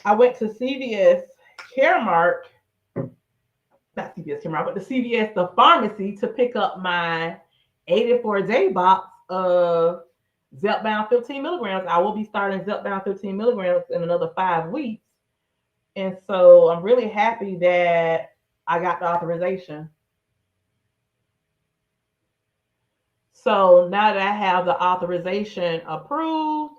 I went to CVS CareMark, not CVS CVS CAREMARK, but the CVS, the pharmacy, to pick up my 84-day box of Zepbound 15 milligrams. I will be starting Zepbound 15 milligrams in another 5 weeks. And so I'm really happy that I got the authorization. So now that I have the authorization approved,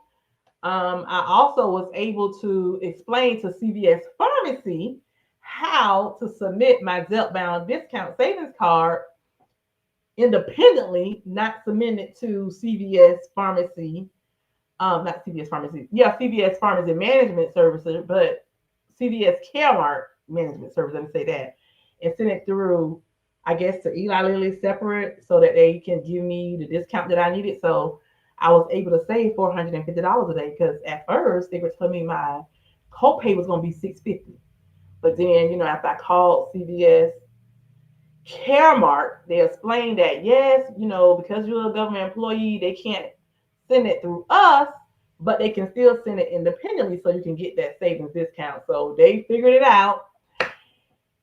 I also was able to explain to CVS Pharmacy how to submit my Zepbound discount savings card independently, not submit it to CVS Pharmacy, not CVS Pharmacy, yeah, CVS Pharmacy Management Services, but CVS CareMark Management Service, let me say that, and send it through, I guess, to Eli Lilly separate so that they can give me the discount that I needed. So I was able to save $450 a day because at first they were telling me my copay was going to be $650. But then, after I called CVS CareMark, they explained that yes, because you're a government employee, they can't send it through us, but they can still send it independently so you can get that savings discount. So they figured it out,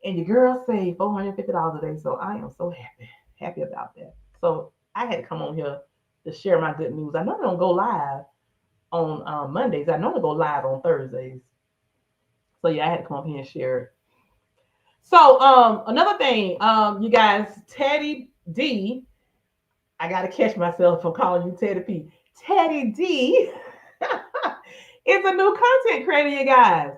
and your girl saved $450 a day. So I am so happy about that. So I had to come on here to share my good news. I normally don't go live on Mondays. I normally go live on Thursdays. So yeah, I had to come up here and share it. So another thing, you guys, Teddy D, I gotta catch myself from calling you Teddy P. Teddy D is a new content creator, you guys.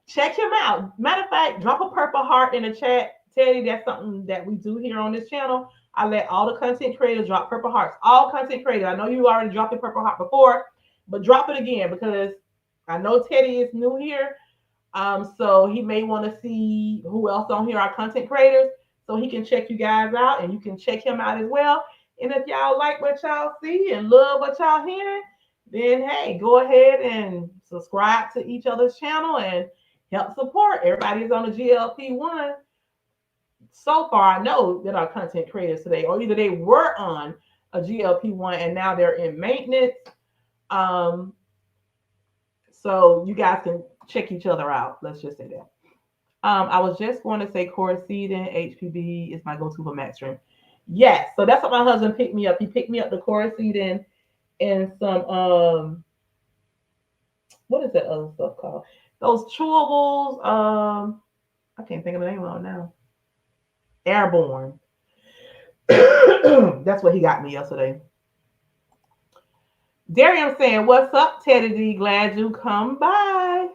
Check him out. Matter of fact, drop a purple heart in the chat. Teddy, that's something that we do here on this channel. I let all the content creators drop purple hearts. All content creators. I know you already dropped your purple heart before, but drop it again because I know Teddy is new here. So he may want to see who else on here are content creators, so he can check you guys out and you can check him out as well. And if y'all like what y'all see and love what y'all hearing, then hey, go ahead and subscribe to each other's channel and help support. Everybody's on the GLP-1. So far, I know that our content creators today, or either they were on a GLP-1 and now they're in maintenance. So you guys can check each other out. Let's just say that. I was just going to say Coricidin, HPB is my go-to for Maxstream. Yes, so that's what my husband picked me up. He picked me up the Coricidin and some what is that other stuff called? Those chewables. I can't think of the name of them now. Airborne. That's what he got me yesterday. Darian saying, "What's up, Teddy D? Glad you come by."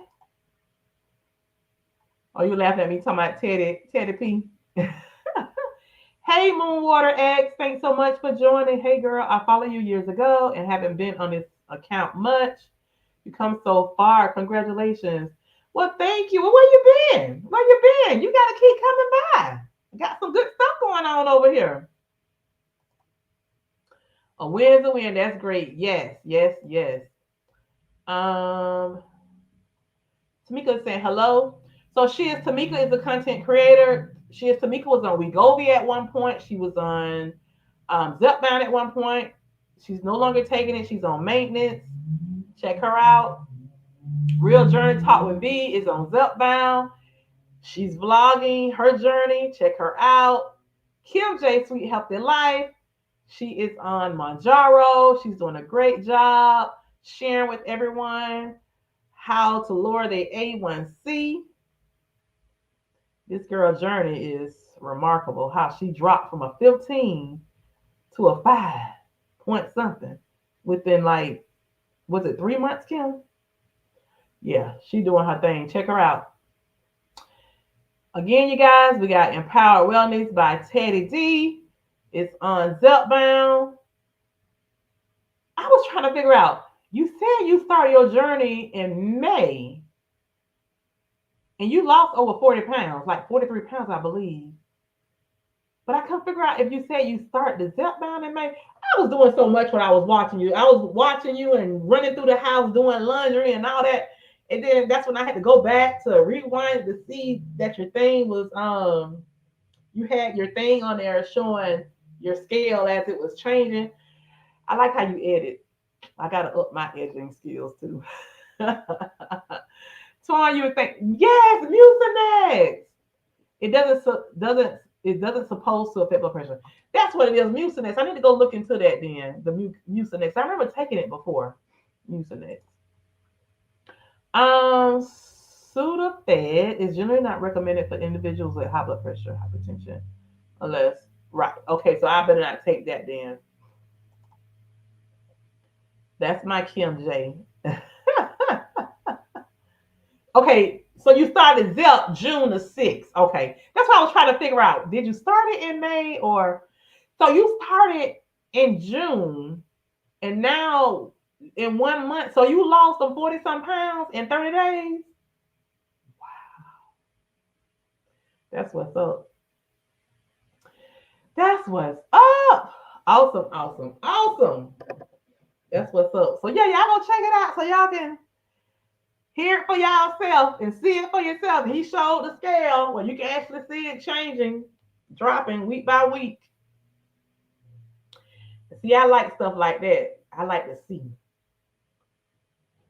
Are you laughing at me talking about Teddy P? Hey, Moonwater X, thanks so much for joining. Hey, girl, I followed you years ago and haven't been on this account much. You come so far. Congratulations. Well, thank you. Well, where you been? Where you been? You got to keep coming by. Got some good stuff going on over here. A win's a win. That's great. Yes, yes, yes. Tamika is saying hello. So Tamika is a content creator. Tamika was on Wegovy at one point. She was on Zepbound at one point. She's no longer taking it. She's on maintenance. Check her out. Real Journey Talk with V is on Zepbound. She's vlogging her journey. Check her out. Kim J Sweet Healthy Life. She is on Manjaro. She's doing a great job sharing with everyone how to lower their A1C. This girl's journey is remarkable. How she dropped from a 15 to a 5 point something within was it 3 months, Kim? Yeah, she doing her thing. Check her out. Again, you guys, we got Empowered Wellness by Teddy D. It's on Zepbound. I was trying to figure out, you said you started your journey in May and you lost over 40 pounds, like 43 pounds, I believe. But I couldn't figure out if you said you started the Zepbound in May. I was doing so much when I was watching you. I was watching you and running through the house doing laundry and all that. And then that's when I had to go back to rewind to see that your thing was you had your thing on there showing your scale as it was changing. I like how you edit. I gotta up my editing skills too. Twan, you would think, yes, Mucinex. It doesn't It doesn't supposed to affect blood pressure. That's what it is. Mucinex. I need to go look into that then. The Mucinex. I remember taking it before. Mucinex. Sudafed is generally not recommended for individuals with high blood pressure, hypertension, unless right. Okay, so I better not take that then. That's my Kim J. Okay, so you started Zep June the 6th. Okay, that's what I was trying to figure out. Did you start it in May or so you started in June and now in 1 month, so you lost them 40 some pounds in 30 days? That's what's up. That's what's up. Awesome, awesome, awesome. That's what's up. So yeah, y'all go check it out so y'all can hear it for yourself and see it for yourself. He showed the scale where you can actually see it changing, dropping week by week. See, I like stuff like that. I like to see.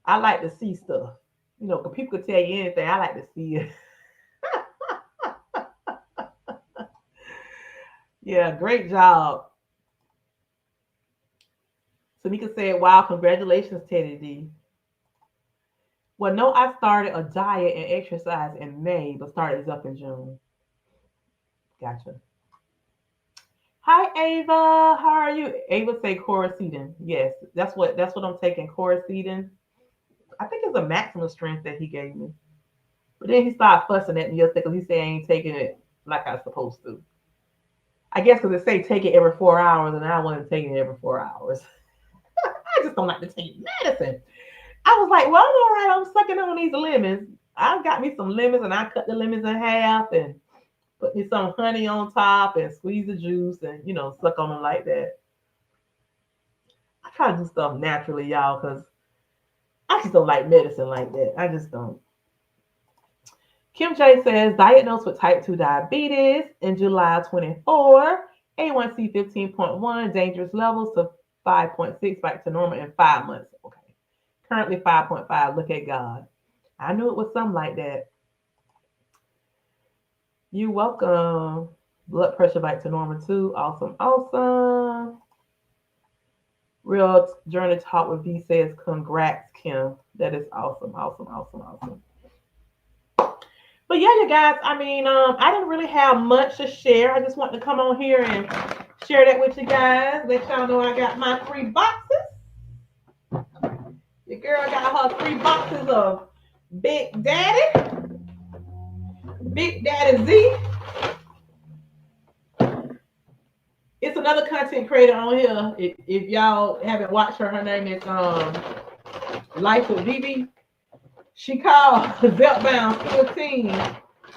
I like to see stuff. You know, because people could tell you anything. I like to see it. Yeah, great job. Tamika said, wow, congratulations, Teddy D. Well, no, I started a diet and exercise in May, but started up in June. Gotcha. Hi, Ava. How are you? Ava say Coricidin. Yes, that's what I'm taking. Coricidin. I think it's a maximum strength that he gave me. But then he started fussing at me yesterday because he said I ain't taking it like I was supposed to. I guess because they say take it every 4 hours, and I wasn't taking it every 4 hours. I just don't like to take medicine. I was like, well, I'm all right. I'm sucking on these lemons. I got me some lemons, and I cut the lemons in half and put me some honey on top and squeeze the juice and, suck on them like that. I try to do stuff naturally, y'all, because I just don't like medicine like that. I just don't. Kim J says, diagnosed with type 2 diabetes in July 24, A1C 15.1, dangerous levels to 5.6, back to normal in 5 months. Okay. Currently 5.5. Look at God. I knew it was something like that. You welcome. Blood pressure back to normal too. Awesome. Awesome. Real Journey Talk with V says, congrats, Kim. That is awesome. Awesome. Awesome. Awesome. But yeah, you guys, I didn't really have much to share. I just want to come on here and share that with you guys. Let y'all know I got my 3 boxes. Your girl got her 3 boxes of Big Daddy. Big Daddy Z. It's another content creator on here. If y'all haven't watched her name is Life with Vivi. She called Zepbound 14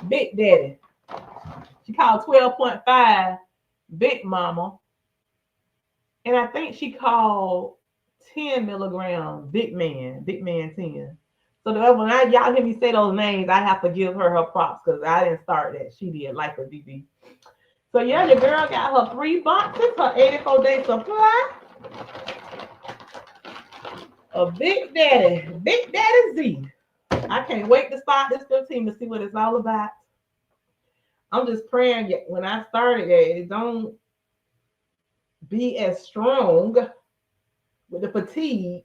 Big Daddy. She called 12.5 Big Mama. And I think she called 10 milligrams Big Man 10. So when y'all hear me say those names, I have to give her props because I didn't start that. She did, Life with Vivi. So yeah, your girl got her 3 boxes, her 84-day supply of Big Daddy Z. I can't wait to start this 15 to see what it's all about. I'm just praying when I started it don't be as strong with the fatigue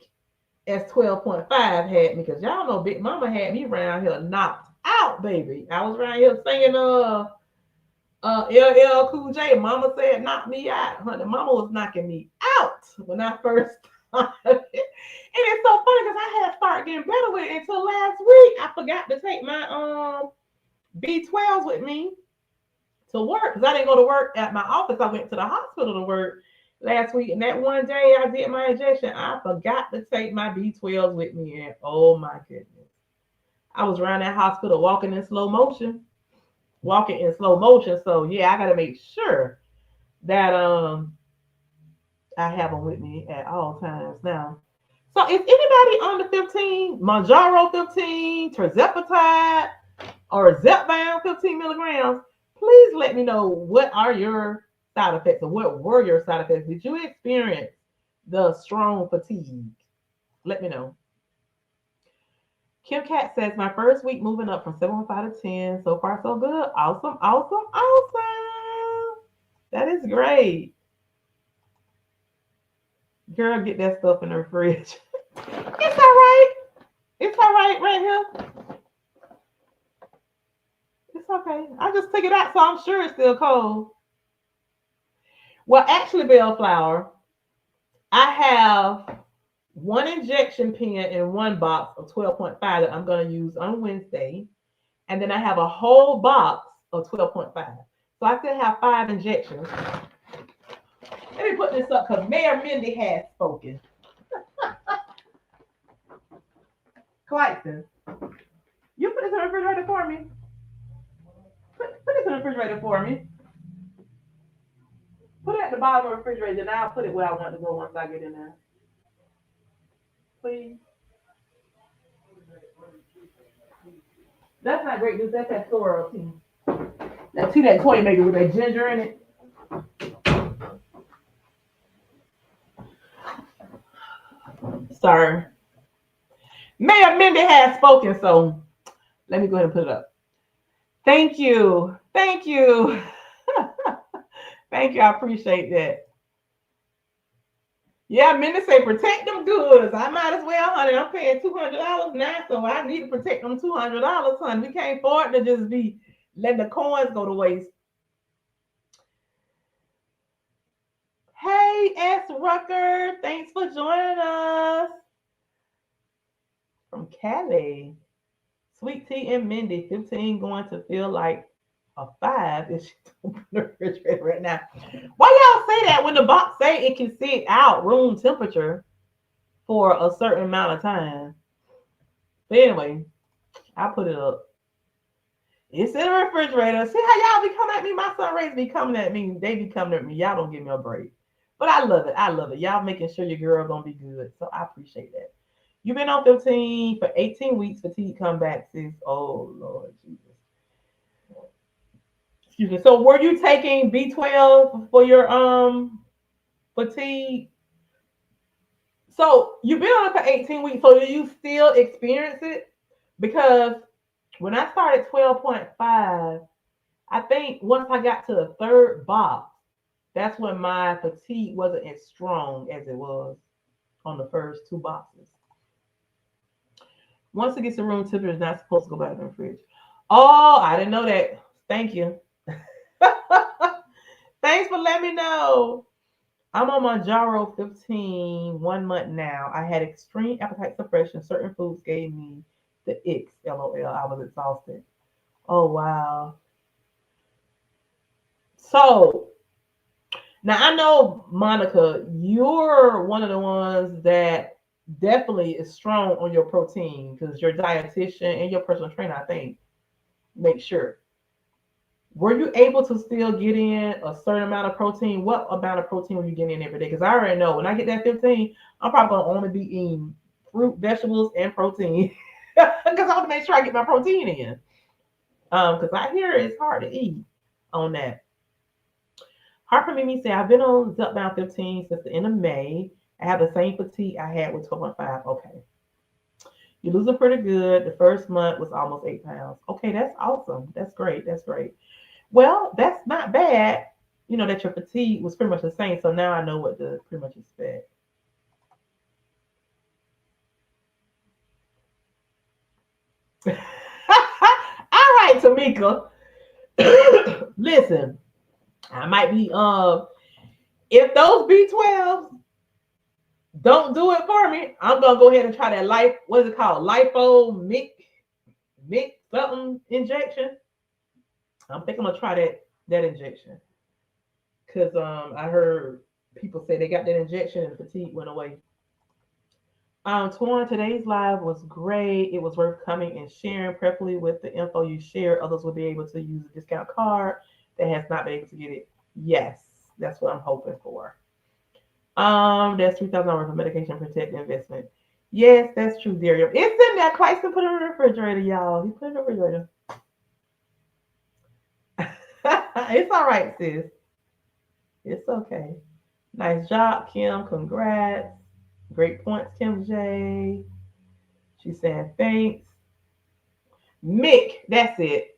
as 12.5 had me, because y'all know Big Mama had me around here knocked out, baby. I was around here singing LL Cool J. Mama said knock me out. Honey, Mama was knocking me out when I first started. And it's so funny because I had started getting better with it until last week. I forgot to take my B12s with me to work because I didn't go to work at my office. I went to the hospital to work last week. And that one day I did my injection, I forgot to take my B12s with me. And oh my goodness. I was around that hospital walking in slow motion. So yeah, I gotta make sure that I have them with me at all times now. So if anybody on the 15, Manjaro 15, Terzepatide, or Zepbound 15 milligrams, please let me know what are your side effects or what were your side effects. Did you experience the strong fatigue? Let me know. Kim Cat says, my first week moving up from 7.5 to 10. So far, so good. Awesome, awesome, awesome. That is great. Girl, get that stuff in the fridge. It's all right. It's all right right here. It's okay. I just took it out, so I'm sure it's still cold. Well, actually, Bellflower, I have one injection pen in one box of 12.5 that I'm going to use on Wednesday. And then I have a whole box of 12.5. So I still have 5 injections. Let me put this up because Mayor Mindy has spoken. Clayton, you put this in the refrigerator for me. Put this in the refrigerator for me. Put it at the bottom of the refrigerator, and I'll put it where I want to go once I get in there. Please. That's not great news. That's that sorrel tea. That tea that toy maker with that ginger in it. Sorry. Mayor Mindy has spoken, so let me go ahead and put it up. Thank you. Thank you. Thank you. I appreciate that. Yeah, Mindy say protect them goods. I might as well, honey. I'm paying $200 now, so I need to protect them $200, honey. We can't afford to just be letting the coins go to waste. Hey, S. Rucker. Thanks for joining us from Cali. Sweet Tea and Mindy, 15 going to feel like a 5 if she open the refrigerator right now. Why y'all say that when the box say it can sit out room temperature for a certain amount of time? But anyway, I put it up. It's in the refrigerator. See how y'all be coming at me? My Sunrays be coming at me. They be coming at me. Y'all don't give me a break. But I love it. I love it. Y'all making sure your girl gonna be good. So I appreciate that. You've been on 15 for 18 weeks. Fatigue come back, sis. Oh Lord Jesus. Excuse me. So were you taking B12 for your fatigue? So you've been on it for 18 weeks. So do you still experience it? Because when I started 12.5, I think once I got to the third box, that's when my fatigue wasn't as strong as it was on the first 2 boxes. Once it gets to room temperature, it's not supposed to go back in the fridge. Oh, I didn't know that. Thank you. Thanks for letting me know. I'm on Manjaro 15, 1 month now. I had extreme appetite suppression. Certain foods gave me the icks. LOL. I was exhausted. Oh wow. So now I know, Monica, you're one of the ones that definitely is strong on your protein because your dietitian and your personal trainer, I think, make sure. Were you able to still get in a certain amount of protein? What amount of protein were you getting in every day? Because I already know when I get that 15, I'm probably gonna only be eating fruit, vegetables, and protein. Because I want to make sure I get my protein in. Because I hear it's hard to eat on that. Harper Mimi said, I've been on Zepbound 15 since the end of May. I have the same fatigue I had with 12.5. Okay. You're losing pretty good. The first month was almost 8 pounds. Okay, that's awesome. That's great. That's great. Well, that's not bad. You know, that your fatigue was pretty much the same. So now I know what to pretty much expect. All right, Tamika. Listen, I might be if those B12s don't do it for me, I'm gonna go ahead and try that life. What is it called? Lipo mix something injection. I think I'm gonna try that injection because I heard people say they got that injection and fatigue went away. Torn, today's live was great. It was worth coming and sharing. Preferably with the info you share, others will be able to use a discount card that has not been able to get it. Yes, that's what I'm hoping for. That's $3,000 for medication protect investment. Yes, that's true, Dario. It's in there. Clayton put it in the refrigerator, y'all. He put it in the refrigerator. It's all right, sis. It's okay. Nice job, Kim. Congrats. Great points, Kim J. She's saying thanks. Mick, that's it.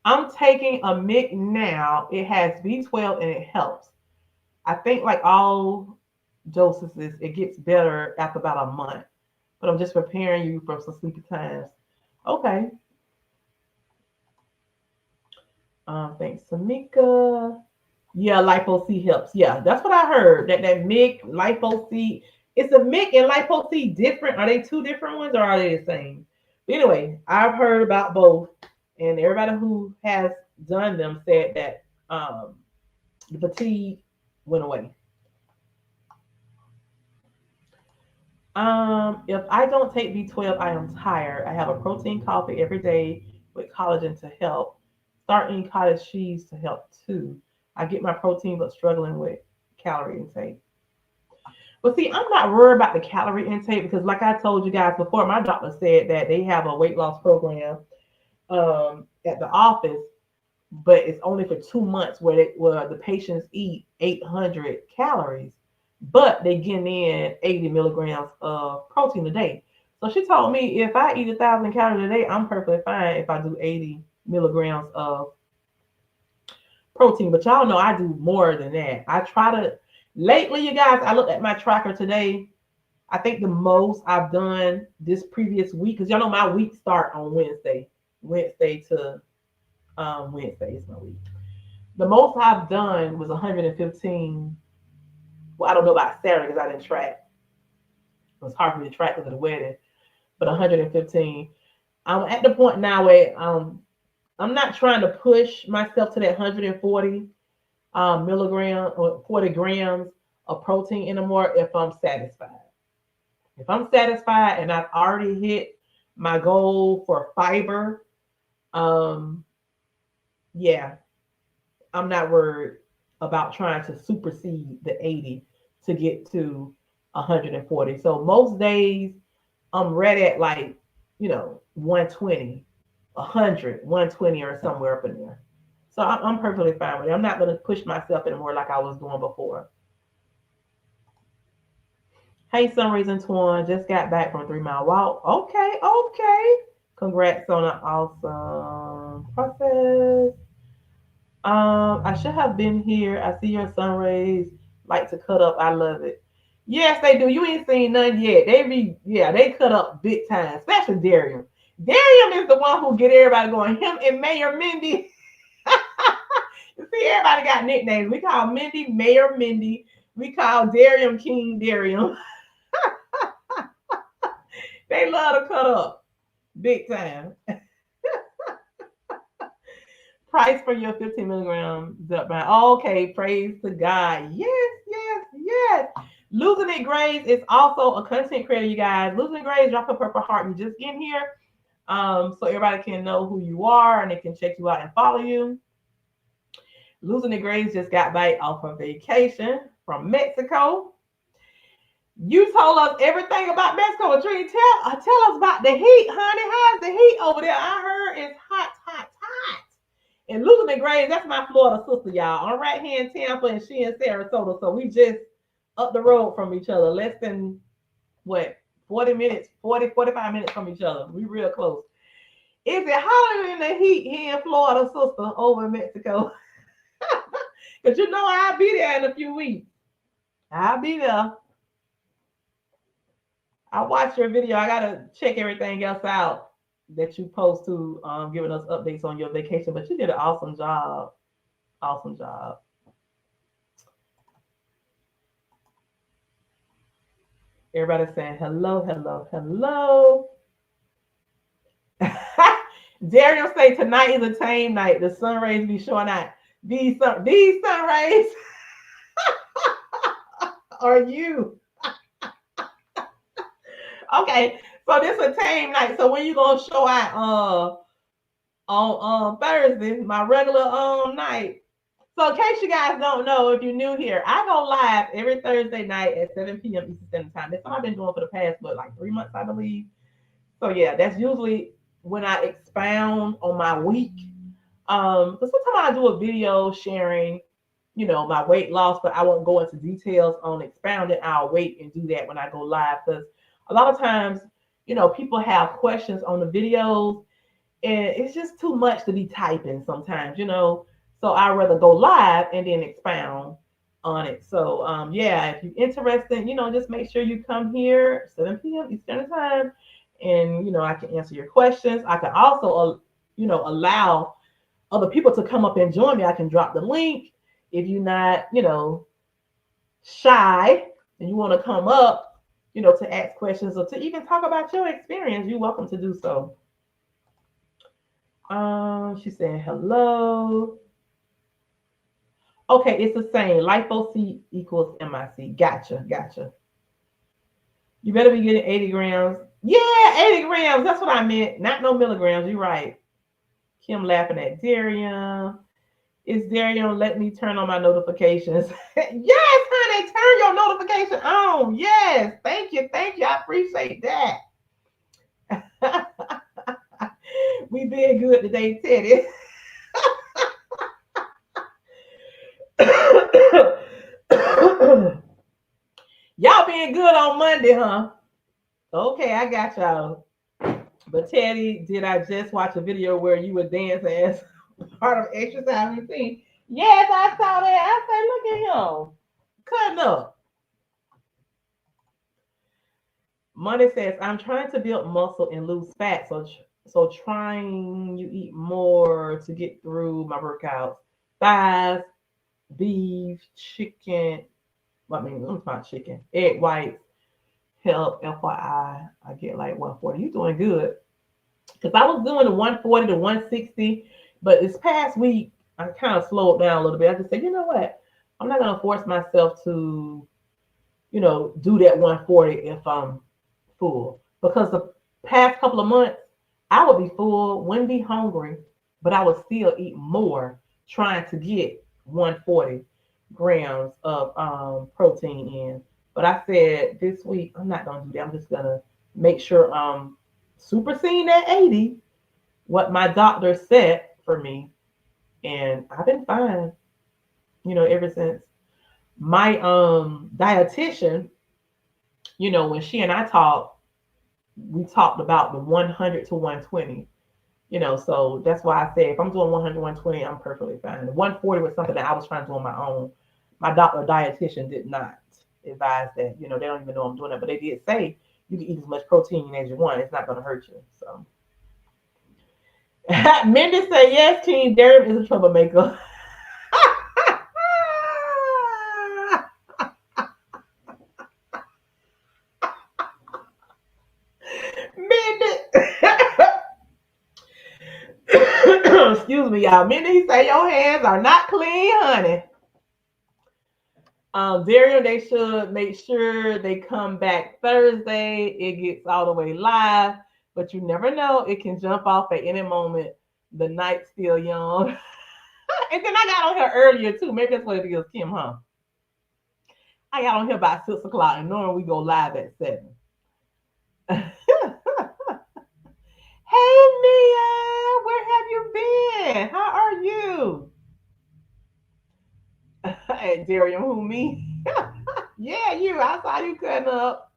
I'm taking a MIC now. It has B12 and it helps. I think like all doses, it gets better after about a month. But I'm just preparing you for some sleepy times. Okay. Thanks, Tamika. Yeah, Lipo C helps. Yeah, that's what I heard. That MIC, Lipo C. Is the MIC and Lipo C different? Are they two different ones or are they the same? But anyway, I've heard about both, and everybody who has done them said that the fatigue went away. If I don't take B12, I am tired. I have a protein coffee every day with collagen to help. Start eating cottage cheese to help too. I get my protein but struggling with calorie intake. But see, I'm not worried about the calorie intake because, like I told you guys before, my doctor said that they have a weight loss program at the office, but it's only for 2 months where the patients eat 800 calories, but they get in 80 milligrams of protein a day. So she told me if I eat 1,000 calories a day, I'm perfectly fine if I do 80 milligrams of protein. But y'all know I do more than that. I try to lately, you guys. I looked at my tracker today. I think the most I've done this previous week, because y'all know my week start on Wednesday. Wednesday to Wednesday is my week. The most I've done was 115. Well, I don't know about Saturday because I didn't track. It was hard for me to track because of the wedding, but 115. I'm at the point now where I'm not trying to push myself to that 140 milligram or 40 grams of protein anymore if I'm satisfied. If I'm satisfied and I've already hit my goal for fiber, um, yeah, I'm not worried about trying to supersede the 80 to get to 140. So most days I'm ready at like, 120, 100, 120 or somewhere up in there. So I'm perfectly fine with it. I'm not going to push myself anymore like I was doing before. Hey, Sunrays Twan, just got back from a 3 mile walk. Okay, okay. Congrats on an awesome process. I should have been here. I see your sun rays like to cut up. I love it. Yes, they do. You ain't seen none yet. They cut up big time, especially Darium. Darium is the one who get everybody going. Him and Mayor Mindy. You see, everybody got nicknames. We call Mindy Mayor Mindy. We call Darium King Darium. They love to cut up big time. Price for your 15 milligram Zepbound. Okay, praise to God. Yes, yes, yes. Losing It Grays is also a content creator, you guys. Losing It Grays, drop a purple heart. You just in here, so everybody can know who you are and they can check you out and follow you. Losing It Grays just got back off of vacation from Mexico. You told us everything about Mexico. Tree, tell us about the heat, honey. How's the heat over there? I heard it's hot, hot, hot. And Losing It Grays, that's my Florida sister, y'all. On right here in Tampa and she in Sarasota. So we just up the road from each other. Less than what, 40 minutes, 45 minutes from each other. We real close. Is it hotter in the heat here in Florida, sister, over in Mexico? Because you know I'll be there in a few weeks. I'll be there. I watched your video. I gotta check everything else out that you post to giving us updates on your vacation. But you did an awesome job. Awesome job. Everybody saying hello, hello, hello. Dario say tonight is a tame night. The sun rays be showing out. These sun rays are you. Okay, so this a tame night. So when you gonna show out on Thursday, my regular night. So in case you guys don't know, if you're new here, I go live every Thursday night at 7 p.m. Eastern Standard Time. That's what I've been doing for the past, like 3 months, I believe. So yeah, that's usually when I expound on my week. But sometimes I do a video sharing, my weight loss, but I won't go into details on expounding. I'll wait and do that when I go live because a lot of times, people have questions on the videos And it's just too much to be typing sometimes. So I'd rather go live and then expound on it. So yeah, if you're interested, just make sure you come here 7 p.m. Eastern time, and I can answer your questions. I can also allow other people to come up and join me. I can drop the link if you're not shy and you want to come up to ask questions or to even talk about your experience. You're welcome to do so. She's saying hello. Okay, it's the same. Lipo C equals MIC. Gotcha. You better be getting 80 grams. Yeah, 80 grams. That's what I meant. Not no milligrams. You're right. Kim laughing at Darian. Is Darian let me turn on my notifications? Yes, honey, turn your notification on. Yes. Thank you. I appreciate that. We being good today, Teddy. Y'all being good on Monday, huh? Okay, I got y'all. But Teddy, did I just watch a video where you were dancing as part of exercise routine? Yes, I saw that. I said, look at him cutting up. Money says, I'm trying to build muscle and lose fat, so trying you eat more to get through my workouts. Thighs, beef, chicken. Well, I mean, I'm talking chicken, egg whites. Help, FYI, I get like 140. You doing good? Because I was doing the 140 to 160, but this past week I kind of slowed down a little bit. I just said, you know what? I'm not gonna force myself to do that 140 if I'm full. Because the past couple of months I would be full, wouldn't be hungry, but I would still eat more trying to get 140 grams of protein in. But I said this week I'm not gonna do that. I'm just gonna make sure I'm superseding that 80, what my doctor set for me, and I've been fine ever since. My dietitian, when she and I talked, we talked about the 100 to 120. So that's why I said if I'm doing 100, 120, I'm perfectly fine. The 140 was something that I was trying to do on my own. My doctor dietitian did not advise that. They don't even know I'm doing that, but they did say you can eat as much protein as you want. It's not going to hurt you. So Mindy said, yes, King Derek is a troublemaker. Mindy. Excuse me, y'all. Mindy say your hands are not clean, honey. Dario, they should make sure they come back Thursday. It gets all the way live, but you never know. It can jump off at any moment. The night's still young. And then I got on here earlier too. Maybe that's what it is, Kim, huh? I got on here about 6 o'clock, and normally we go live at 7. Hey Mia, where have you been? How are you? Hey, Darian, who me? Yeah, you. I saw you cutting up.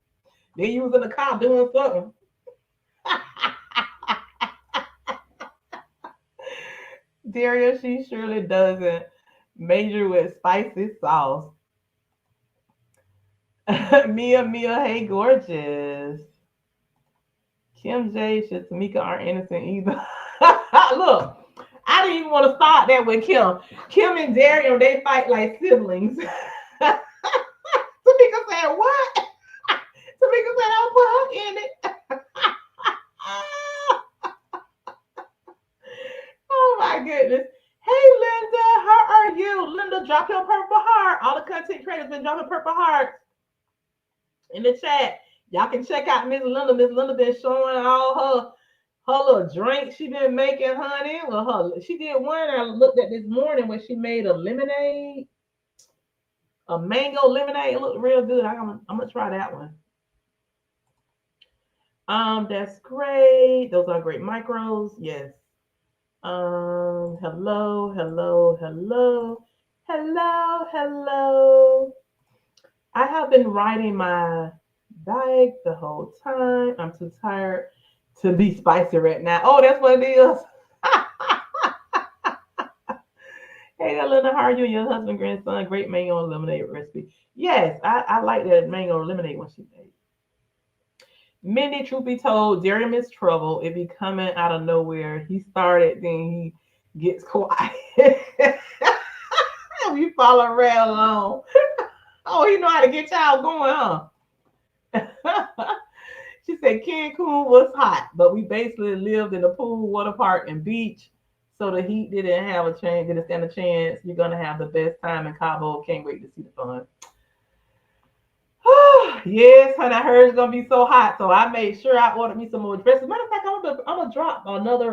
Then you was in the car doing something. Darian, she surely doesn't major with spicy sauce. Mia, hey, gorgeous. Kim J, should Tamika aren't innocent either. Look, I didn't even want to start that with Kim. Kim and Darian, they fight like siblings. Tamika said, what? Tamika said, I'll put her in it. Oh my goodness. Hey Linda, how are you? Linda, drop your purple heart. All the content creators been dropping purple hearts in the chat. Y'all can check out Miss Linda. Miss Linda been showing all her little drinks she been making, honey. Well, she did one I looked at this morning where she made a lemonade, a mango lemonade. It looked real good. I'm gonna try that one. That's great. Those are great micros. Yes. Hello. I have been riding my bike the whole time. I'm too tired to be spicy right now. Oh, that's what it is. Hey, that Linda, how are you and your husband, grandson? Great mango lemonade recipe. Yes, I like that mango lemonade when she made. Mindy, truth be told, Darian is trouble. It be coming out of nowhere. He started, then he gets quiet. We follow right along. Oh, he know how to get y'all going, huh? She said Cancun was hot, but we basically lived in a pool, water park, and beach. So the heat didn't stand a chance. You're gonna have the best time in Cabo. Can't wait to see the fun. Yes, honey, I heard it's gonna be so hot. So I made sure I ordered me some more dresses. Matter of fact, I'm gonna drop another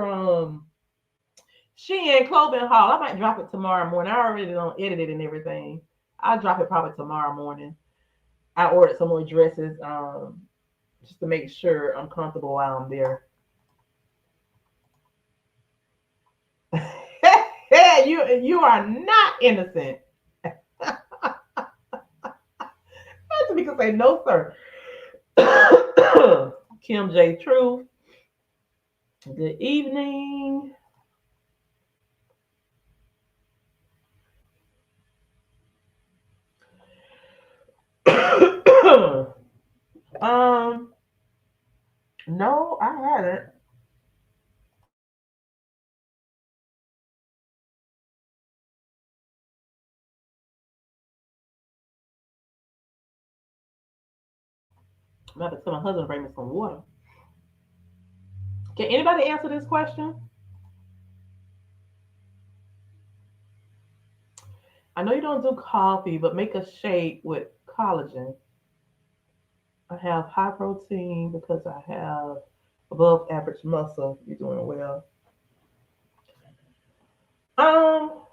Shein clothing haul. I might drop it tomorrow morning. I already don't edit it and everything. I'll drop it probably tomorrow morning. I ordered some more dresses, just to make sure I'm comfortable while I'm there. You are not innocent. We can say no, sir. Kim J. Truth. Good evening. um, no, I haven't. I'm about to tell my husband to bring me some water. Can anybody answer this question? I know you don't do coffee, but make a shake with collagen. I have high protein because I have above average muscle. You're doing well. Um,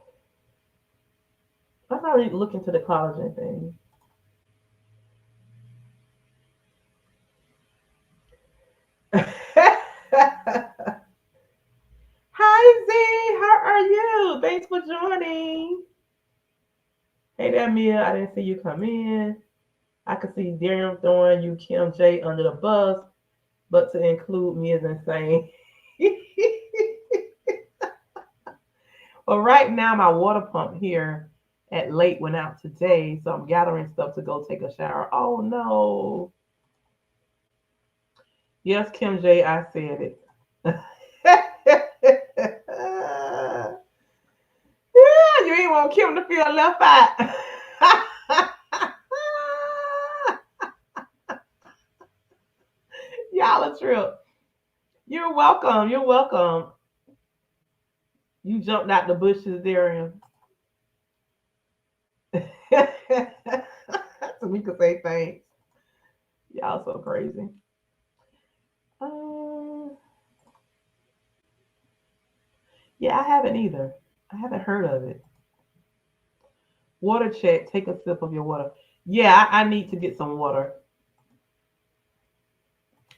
I probably look into the collagen thing. Hi Z, how are you? Thanks for joining. Hey there, Mia. I didn't see you come in. I could see Darian throwing you Kim J under the bus, but to include me is insane. Well, right now my water pump here at late went out today, so I'm gathering stuff to go take a shower. Oh no. Yes, Kim J, I said it. Yeah, you ain't want Kim to feel left out. Y'all a trip. You're welcome. You're welcome. You jumped out the bushes, Darian. So we could say thanks. Y'all so crazy. Um, yeah, I haven't either. I haven't heard of it. Water check. Take a sip of your water. Yeah, I need to get some water.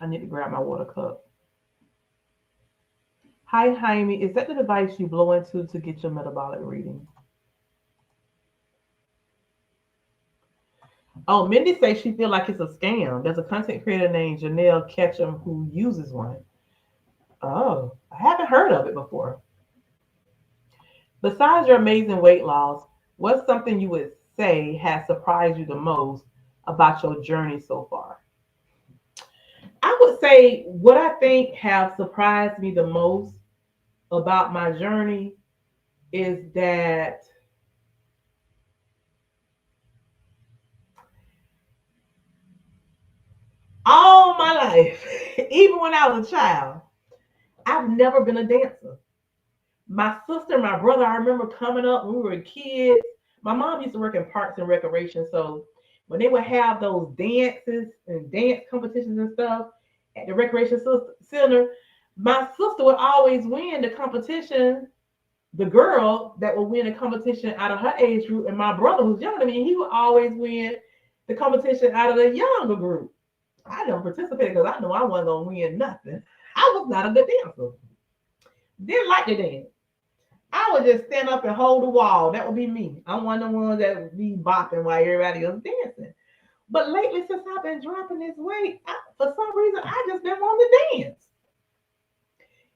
I need to grab my water cup. Hi, Jaime. Is that the device you blow into to get your metabolic reading? Oh, Mindy says she feel like it's a scam. There's a content creator named Janelle Ketchum who uses one. Oh, I haven't heard of it before. Besides your amazing weight loss, what's something you would say has surprised you the most about your journey so far? I would say what I think have surprised me the most about my journey is that all my life, even when I was a child, I've never been a dancer. My sister, my brother, I remember coming up when we were kids. My mom used to work in parks and recreation, so when they would have those dances and dance competitions and stuff at the center, my sister would always win the competition. The girl that would win the competition out of her age group, and my brother, who's younger than me, he would always win the competition out of the younger group. I didn't participate because I knew I wasn't gonna win nothing. I was not a good dancer. Didn't like to dance. I would just stand up and hold the wall. That would be me. I'm one of the ones that would be bopping while everybody else dancing. But lately, since I've been dropping this weight, for some reason, I just been wanting to dance.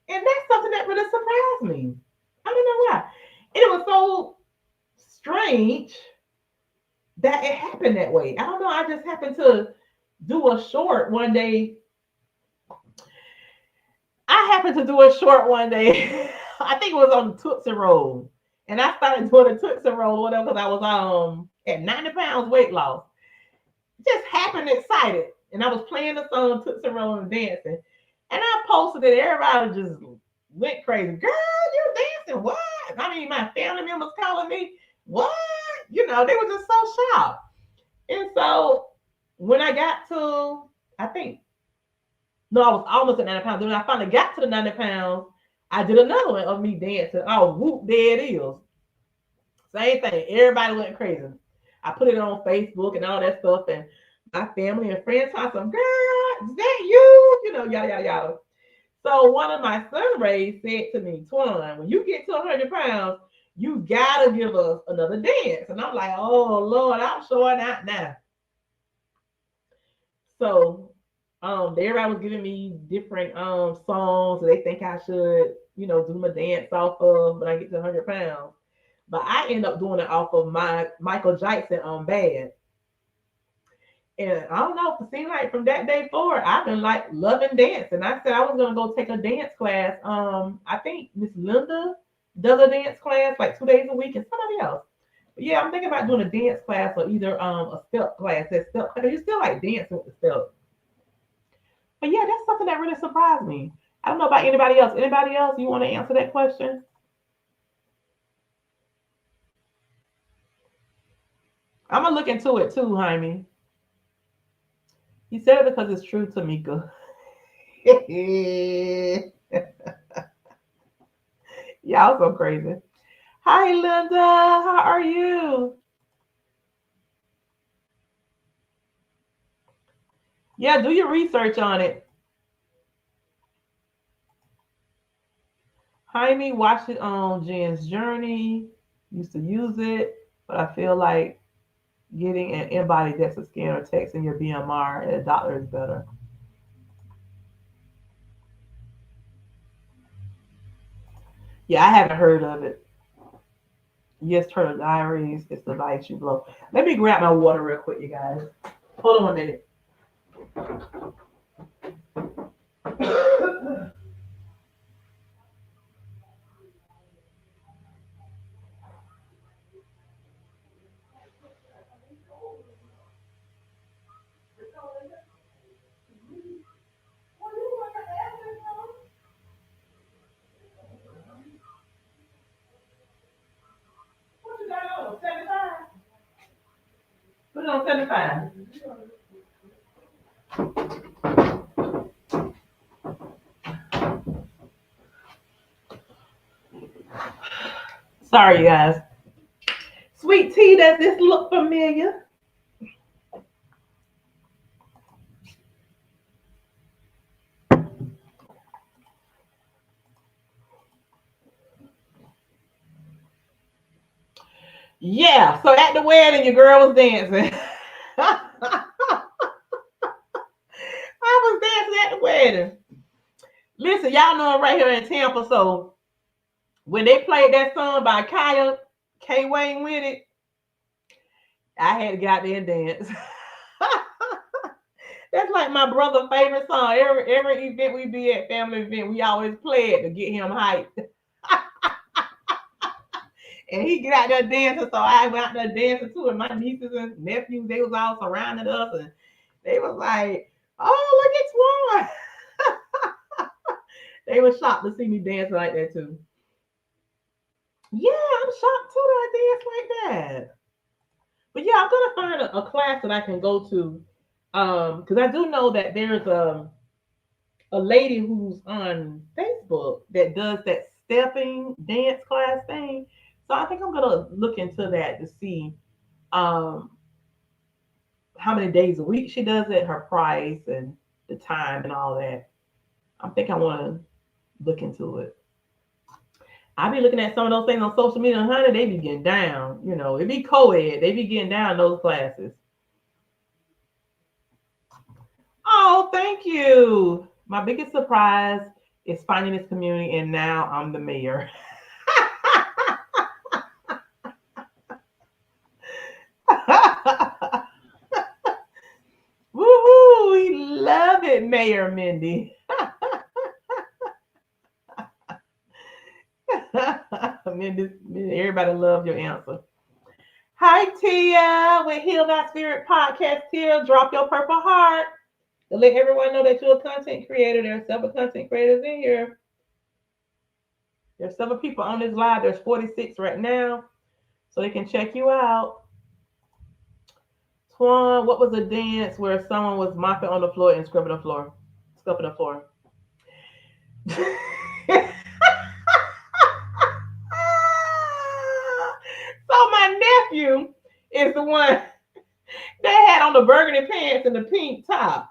And that's something that really surprised me. I don't know why. And it was so strange that it happened that way. I don't know. I just happened to do a short one day. I happened to do a short one day. I think it was on Tootsie Roll. And I started doing a Tootsie Roll or whatever because I was at 90 pounds weight loss. Just happened excited. And I was playing the song Tootsie Roll and dancing. And I posted it. Everybody just went crazy. Girl, you're dancing. What? I mean, my family members calling me. What? They were just so shocked. And so when I got to, I think, no, I was almost at 90 pounds. When I finally got to the 90 pounds, I did another one of me dancing. Oh, whoop, there it is. Same thing. Everybody went crazy. I put it on Facebook and all that stuff. And my family and friends talked some, girl, is that you? Yada, yada, yada. So one of my Sunrays said to me, Twan, when you get to 100 pounds, you got to give us another dance. And I'm like, oh, Lord, I'm showing out now. So everybody was giving me different songs that they think I should, do my dance off of when I get to 100 pounds. But I end up doing it off of my Michael Jackson on Bad. And I don't know, it seemed like from that day forward, I've been like loving dance. And I said I was gonna go take a dance class. I think Miss Linda does a dance class like 2 days a week and somebody else. But yeah, I'm thinking about doing a dance class or either a step class. That step class, you still like dancing with the steps. But yeah, that's something that really surprised me. I don't know about anybody else. Anybody else? You want to answer that question? I'm gonna look into it too, Jaime. He said it because it's true, Tamika. Y'all so crazy. Hi, Linda. How are you? Yeah, do your research on it. Jaime watched it on Jen's Journey. Used to use it, but I feel like getting an in-body DEXA scan or texting your BMR at a doctor is better. Yeah, I haven't heard of it. Yes, Turtle Diaries. It's the light you blow. Let me grab my water real quick, you guys. Hold on a minute. What you got on? 75? Put it on 75. Sorry, you guys. Sweet tea, does this look familiar? Yeah, so at the wedding, your girl was dancing. I was dancing at the wedding. Listen, y'all know I'm right here in Tampa, so when they played that song by Kaya, K Wayne with it, I had to get out there and dance. That's like my brother's favorite song. Every event we be at, family event, we always play it to get him hyped. And he get out there dancing, so I went out there dancing too. And my nieces and nephews, they was all surrounding us, and they was like, "Oh, look at Swan!" They were shocked to see me dancing like that too. Yeah, I'm shocked too that I dance like that. But yeah, I'm gonna find a class that I can go to, because I do know that there's a lady who's on Facebook that does that stepping dance class thing. So I think I'm gonna look into that to see um how many days a week she does it, her price and the time and all that. I think I want to look into it. I be looking at some of those things on social media, and honey, they be getting down. It be co-ed. They be getting down those classes. Oh, thank you. My biggest surprise is finding this community, and now I'm the mayor. Woohoo! We love it, Mayor Mindy. Mindy, everybody loves your answer. Hi, Tia, with Heal Thy Spirit podcast. Tia, drop your purple heart to let everyone know that you're a content creator. There are several content creators in here. There's several people on this live. There's 46 right now, so they can check you out. Twan, what was a dance where someone was mopping on the floor and scrubbing the floor? Scrubbing the floor. So my nephew is the one that had on the burgundy pants and the pink top.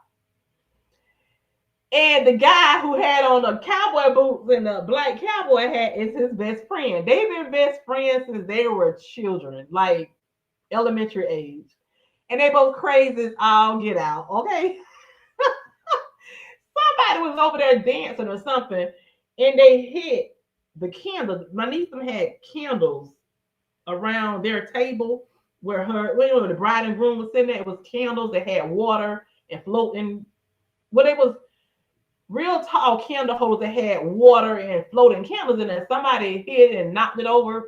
And the guy who had on the cowboy boots and the black cowboy hat is his best friend. They've been best friends since they were children, like elementary age. And they both crazy as all get out, okay? Somebody was over there dancing or something, and they hit the candles. My niece had candles around their table where the bride and groom was sitting there. It was candles that had water and floating. Well, it was real tall candle holders that had water and floating candles in there. Somebody hit and knocked it over,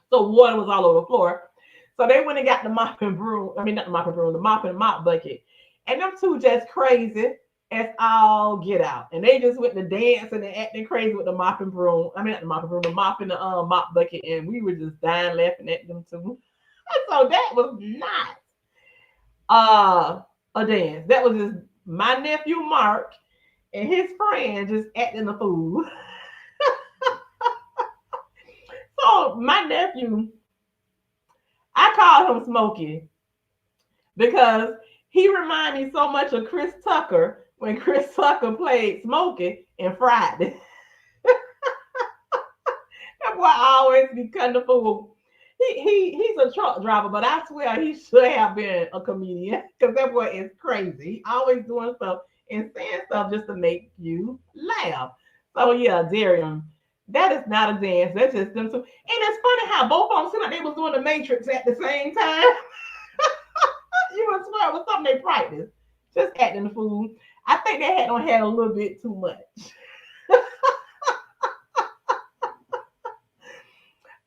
so water was all over the floor. So they went and got the mop and broom. I mean, not the mop and broom, the mop and mop bucket. And them two just crazy as all get out. And they just went to dancing and acting crazy with the mop and broom. I mean, not the mop and broom, the mop and the mop bucket. And we were just dying laughing at them too. So that was not a dance. That was just my nephew Mark and his friend just acting the fool. So my nephew, I called him Smokey because he reminded me so much of Chris Tucker when Chris Tucker played Smokey in Friday. That boy always be cutting the fool. He's a truck driver, but I swear he should have been a comedian because that boy is crazy. He always doing stuff and saying stuff just to make you laugh. So yeah, Darian, that is not a dance. That's just them two. And it's funny how both of them seem like they was doing the Matrix at the same time. You would swear it was something they practiced. Just acting the fool. I think they had a little bit too much.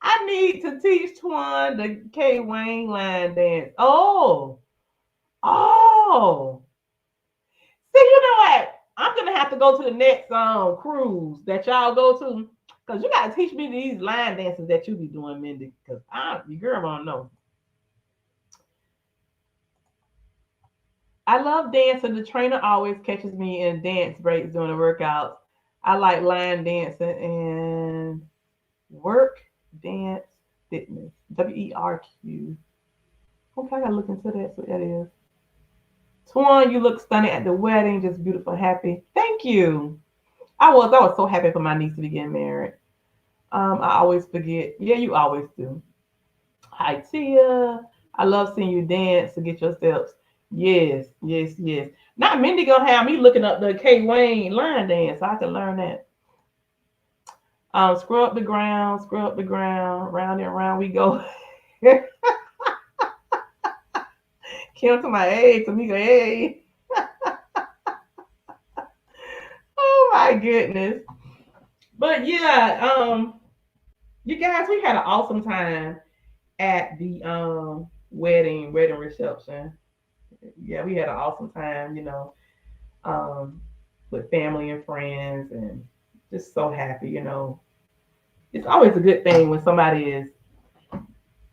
I need to teach Twan the K Wayne line dance. Oh. See, you know what? I'm gonna have to go to the next cruise that y'all go to, because you gotta teach me these line dances that you be doing, Mindy. Because your girl won't know. I love dancing. The trainer always catches me in dance breaks during the workouts. I like line dancing and work dance fitness. WERQ. Okay, I gotta look into that. So that is. Twan, you look stunning at the wedding. Just beautiful, happy. Thank you. I was so happy for my niece to be getting married. I always forget. Yeah, you always do. Hi, Tia. I love seeing you dance to get your steps. Yes, yes, yes. Not Mindy gonna have me looking up the K Wayne line dance. So I can learn that. Scrub the ground, round and round we go. Kim to my A, Tamika A. Oh my goodness. But yeah, you guys, we had an awesome time at the wedding reception. Yeah, we had an awesome time, um, with family and friends, and just so happy, It's always a good thing when somebody is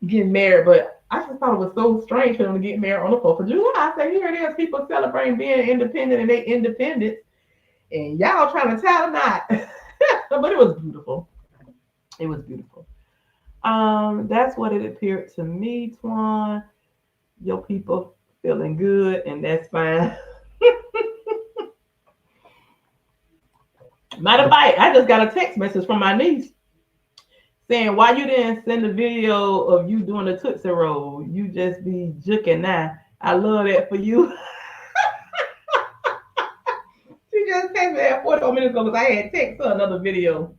getting married, but I just thought it was so strange for them to get married on the 4th of July. I said, here it is, people celebrating being independent and they independent, and y'all trying to tie a knot. But it was beautiful. It was beautiful. That's what it appeared to me, Twan. Your people feeling good, and that's fine. Matter of fact, I just got a text message from my niece saying, why you didn't send a video of you doing the Tootsie Roll? You just be juking now. I love that for you. She just just texted me at 44 minutes ago because I had text her another video.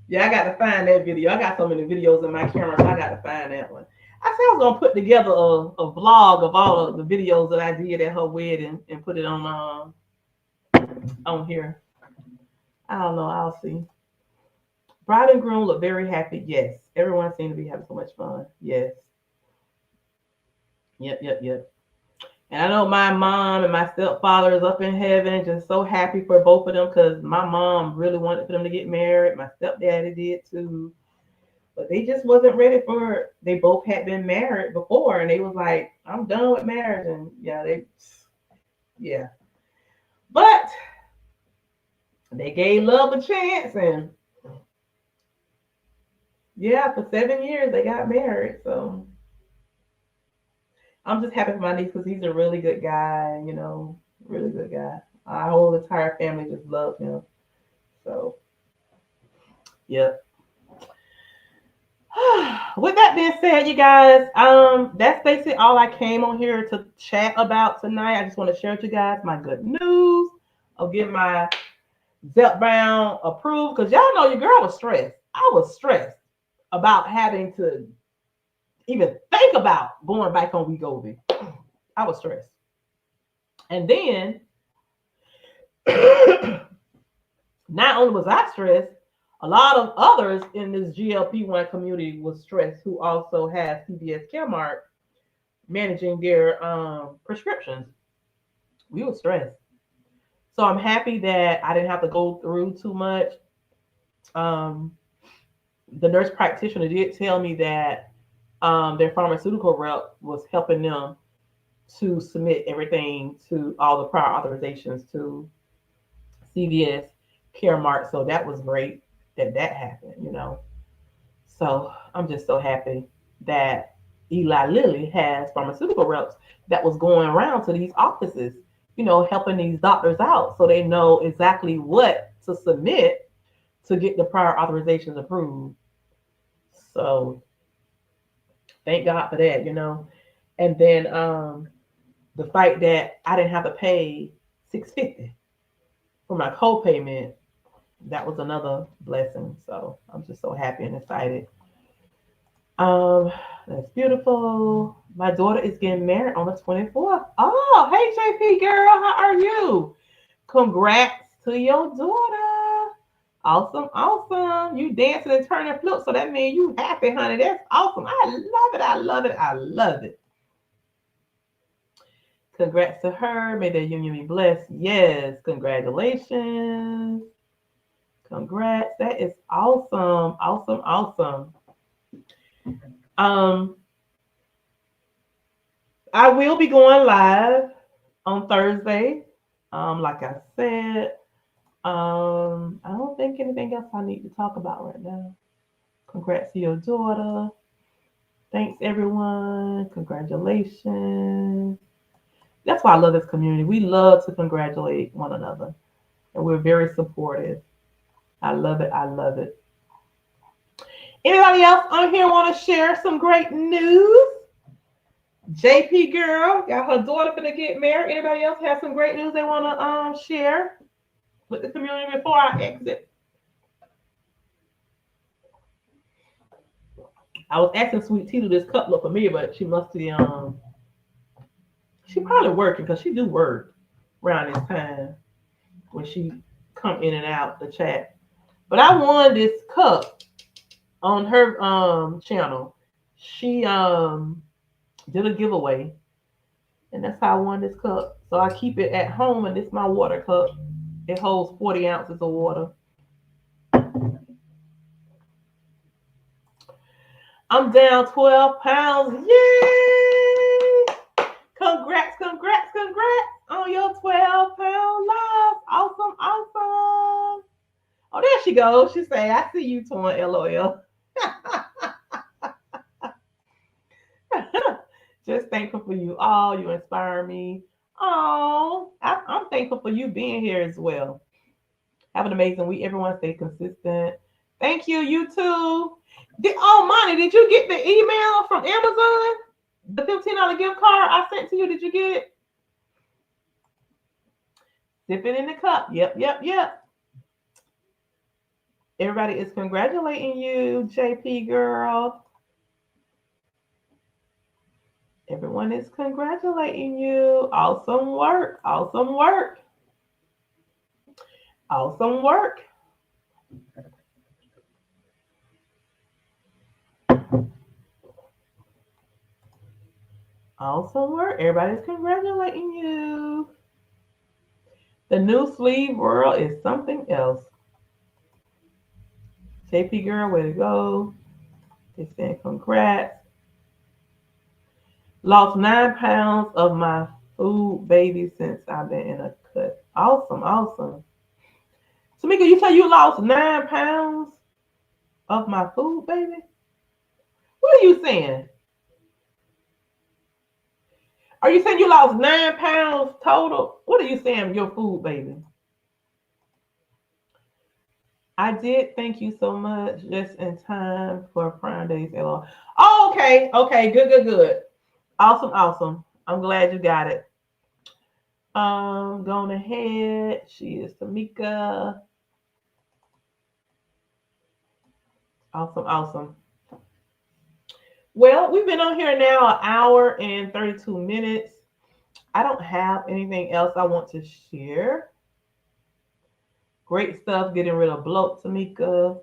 Yeah, I got to find that video. I got so many videos in my camera, so I got to find that one. I said I was gonna put together a vlog of all of the videos that I did at her wedding and put it on here. I don't know. I'll see. Bride and groom look very happy. Yes, everyone seemed to be having so much fun. Yes. Yep. And I know my mom and my stepfather is up in heaven, just so happy for both of them because my mom really wanted for them to get married. My stepdaddy did too. But they just wasn't ready for it. They both had been married before and they was like, I'm done with marriage. And yeah. But they gave love a chance and yeah, for 7 years they got married. So I'm just happy for my niece because he's a really good guy, really good guy. Our whole entire family just loves him. So, yeah. With that being said, you guys, that's basically all I came on here to chat about tonight. I just want to share with you guys my good news of getting my Zepbound approved because y'all know your girl was stressed. I was stressed about having to even think about going back on Wegovy. I was stressed. And then, not only was I stressed, a lot of others in this GLP-1 community was stressed who also have CVS CAREMARK managing their prescriptions. We were stressed. So I'm happy that I didn't have to go through too much. The nurse practitioner did tell me that their pharmaceutical rep was helping them to submit everything to all the prior authorizations to CVS CAREMARK. So that was great that happened. So I'm just so happy that Eli Lilly has pharmaceutical reps that was going around to these offices, helping these doctors out so they know exactly what to submit to get the prior authorizations approved. So thank God for that. And then the fact that I didn't have to pay $650 for my co-payment, that was another blessing. So I'm just so happy and excited. That's beautiful. My daughter is getting married on the 24th. Oh, hey JP girl, how are you? Congrats to your daughter. Awesome. You dancing and turning flip, so that means you happy, honey. That's awesome. I love it. Congrats to her. May their union be blessed. Yes, congratulations. Congrats. That is awesome. I will be going live on Thursday. Like I said, I don't think anything else I need to talk about right now. Congrats to your daughter. Thanks everyone. Congratulations. That's why I love this community. We love to congratulate one another. And we're very supportive. I love it. Anybody else on here want to share some great news? JP girl got her daughter gonna get married. Anybody else have some great news they want to share with the community before I exit? I was asking Sweet Tea to this cup look familiar, but she must be she probably working because she do work around this time when she come in and out the chat. But I won this cup on her channel. She did a giveaway, and that's how I won this cup. So I keep it at home, and it's my water cup. It holds 40 ounces of water. I'm down 12 pounds. Yay! Congrats on your 12-pound loss. Awesome. Oh, there she goes. She say, I see you, Torn, LOL. Just thankful for you all. You inspire me. Oh, I'm thankful for you being here as well. Have an amazing week. Everyone stay consistent. Thank you. You too. Monty, did you get the email from Amazon? The $15 gift card I sent to you, did you get it? Dip it in the cup. Yep, yep, yep. Everybody is congratulating you, JP girl. Everyone is congratulating you. Awesome work. Awesome work. Awesome work. Awesome work. Everybody's congratulating you. The new sleeve world is something else. JP girl, way to go. They saying congrats. Lost 9 pounds of my food, baby, since I've been in a cut. Awesome, awesome. Tamika, you say you lost 9 pounds of my food, baby? What are you saying? Are you saying you lost 9 pounds total? What are you saying, your food, baby? I did. Thank you so much. Just in time for Prime Days. Oh, okay. Okay. Good, good, good. Awesome, awesome. I'm glad you got it. Going ahead. She is Tamika. Awesome, awesome. Well, we've been on here now an hour and 32 minutes. I don't have anything else I want to share. Great stuff getting rid of bloat, Tamika.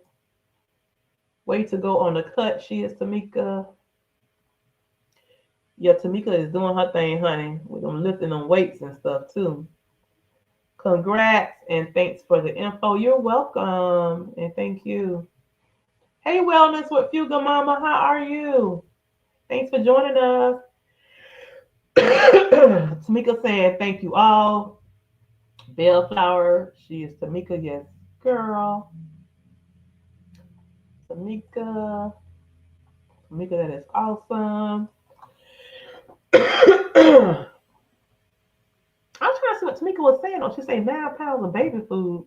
Way to go on the cut. She is Tamika. Yeah, Tamika is doing her thing, honey, with them lifting them weights and stuff too. Congrats and thanks for the info. You're welcome and thank you. Hey, Wellness with Fuga Mama, how are you? Thanks for joining us. Tamika saying thank you all. Bellflower, she is Tamika, yes, girl. Tamika, Tamika, that is awesome. I'm trying to see what Tamika was saying. Oh, she said 9 pounds of baby food.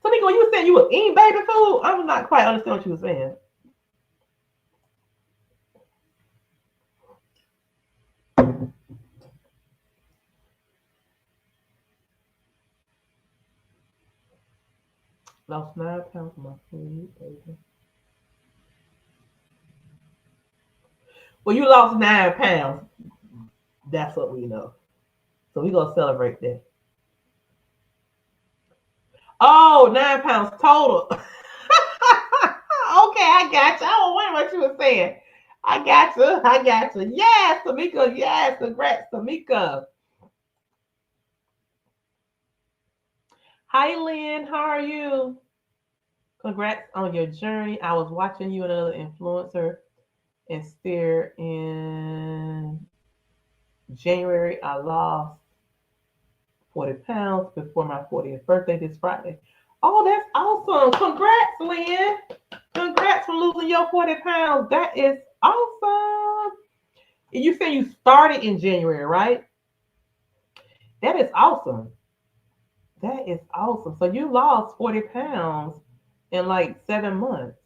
Tamika, you were saying you were eating baby food? I'm not quite understand what you were saying. Lost 9 pounds of my food, baby. Well, you lost 9 pounds. That's what we know. So we're gonna celebrate that. Oh, 9 pounds total. Okay, I got you. I was wondering what you were saying. I got you. I got you. Yes, Tamika. Yes, congrats, Tamika. Hi, Lynn. How are you? Congrats on your journey. I was watching you and another influencer and steer in January. I lost 40 pounds before my 40th birthday this Friday. Oh, that's awesome. Congrats, Lynn. Congrats for losing your 40 pounds. That is awesome. And you say you started in January, right? That is awesome. That is awesome. So you lost 40 pounds in like 7 months.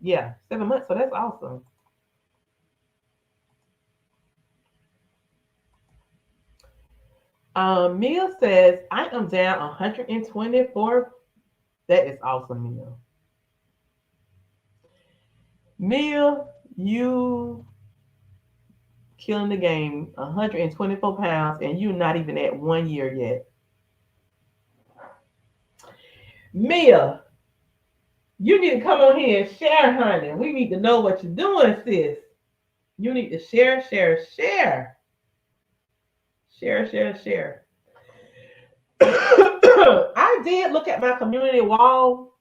Yeah, 7 months. So that's awesome. Mia says, I am down 124. That is awesome, Mia. Mia, you killing the game. 124 pounds, and you're not even at 1 year yet. Mia, you need to come on here and share, honey. We need to know what you're doing, sis. You need to share, share, share. Share, share, share. I did look at my community wall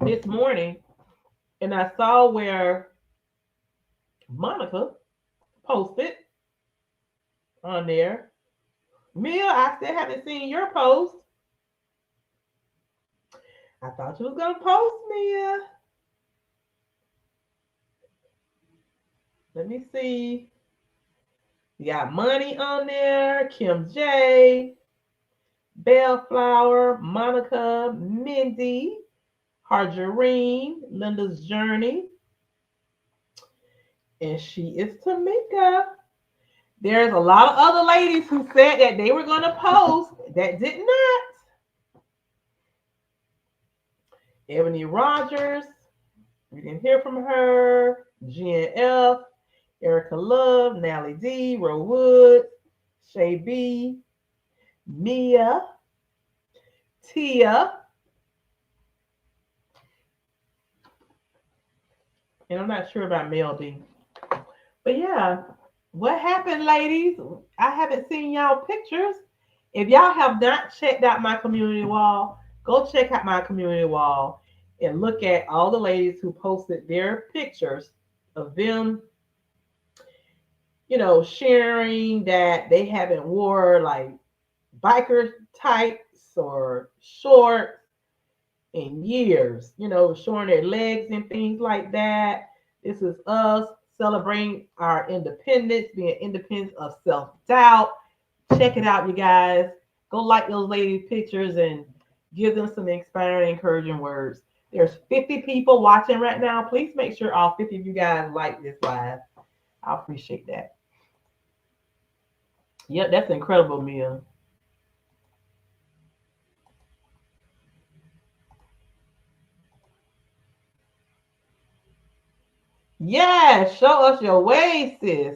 this morning and I saw where Monica posted on there. Mia, I still haven't seen your post. I thought you was gonna post, Mia. Let me see. You got Money on there, Kim J, Bellflower, Monica, Mindy, Harjareen, Linda's Journey, and she is Tamika. There's a lot of other ladies who said that they were going to post that did not. Ebony Rogers, we didn't hear from her. Jen F, Erica Love, Nally D, Ro Wood, Shay B, Mia, Tia, and I'm not sure about Mel D. But yeah, what happened, ladies? I haven't seen y'all pictures. If y'all have not checked out my community wall, go check out my community wall and look at all the ladies who posted their pictures of them, sharing that they haven't wore like biker tights or shorts in years, showing their legs and things like that. This is us celebrating our independence, being independent of self doubt. Check it out, you guys. Go like those ladies' pictures and give them some inspiring, encouraging words. There's 50 people watching right now. Please make sure all 50 of you guys like this live. I appreciate that. Yep, that's incredible, Mia. Yeah, show us your ways, sis.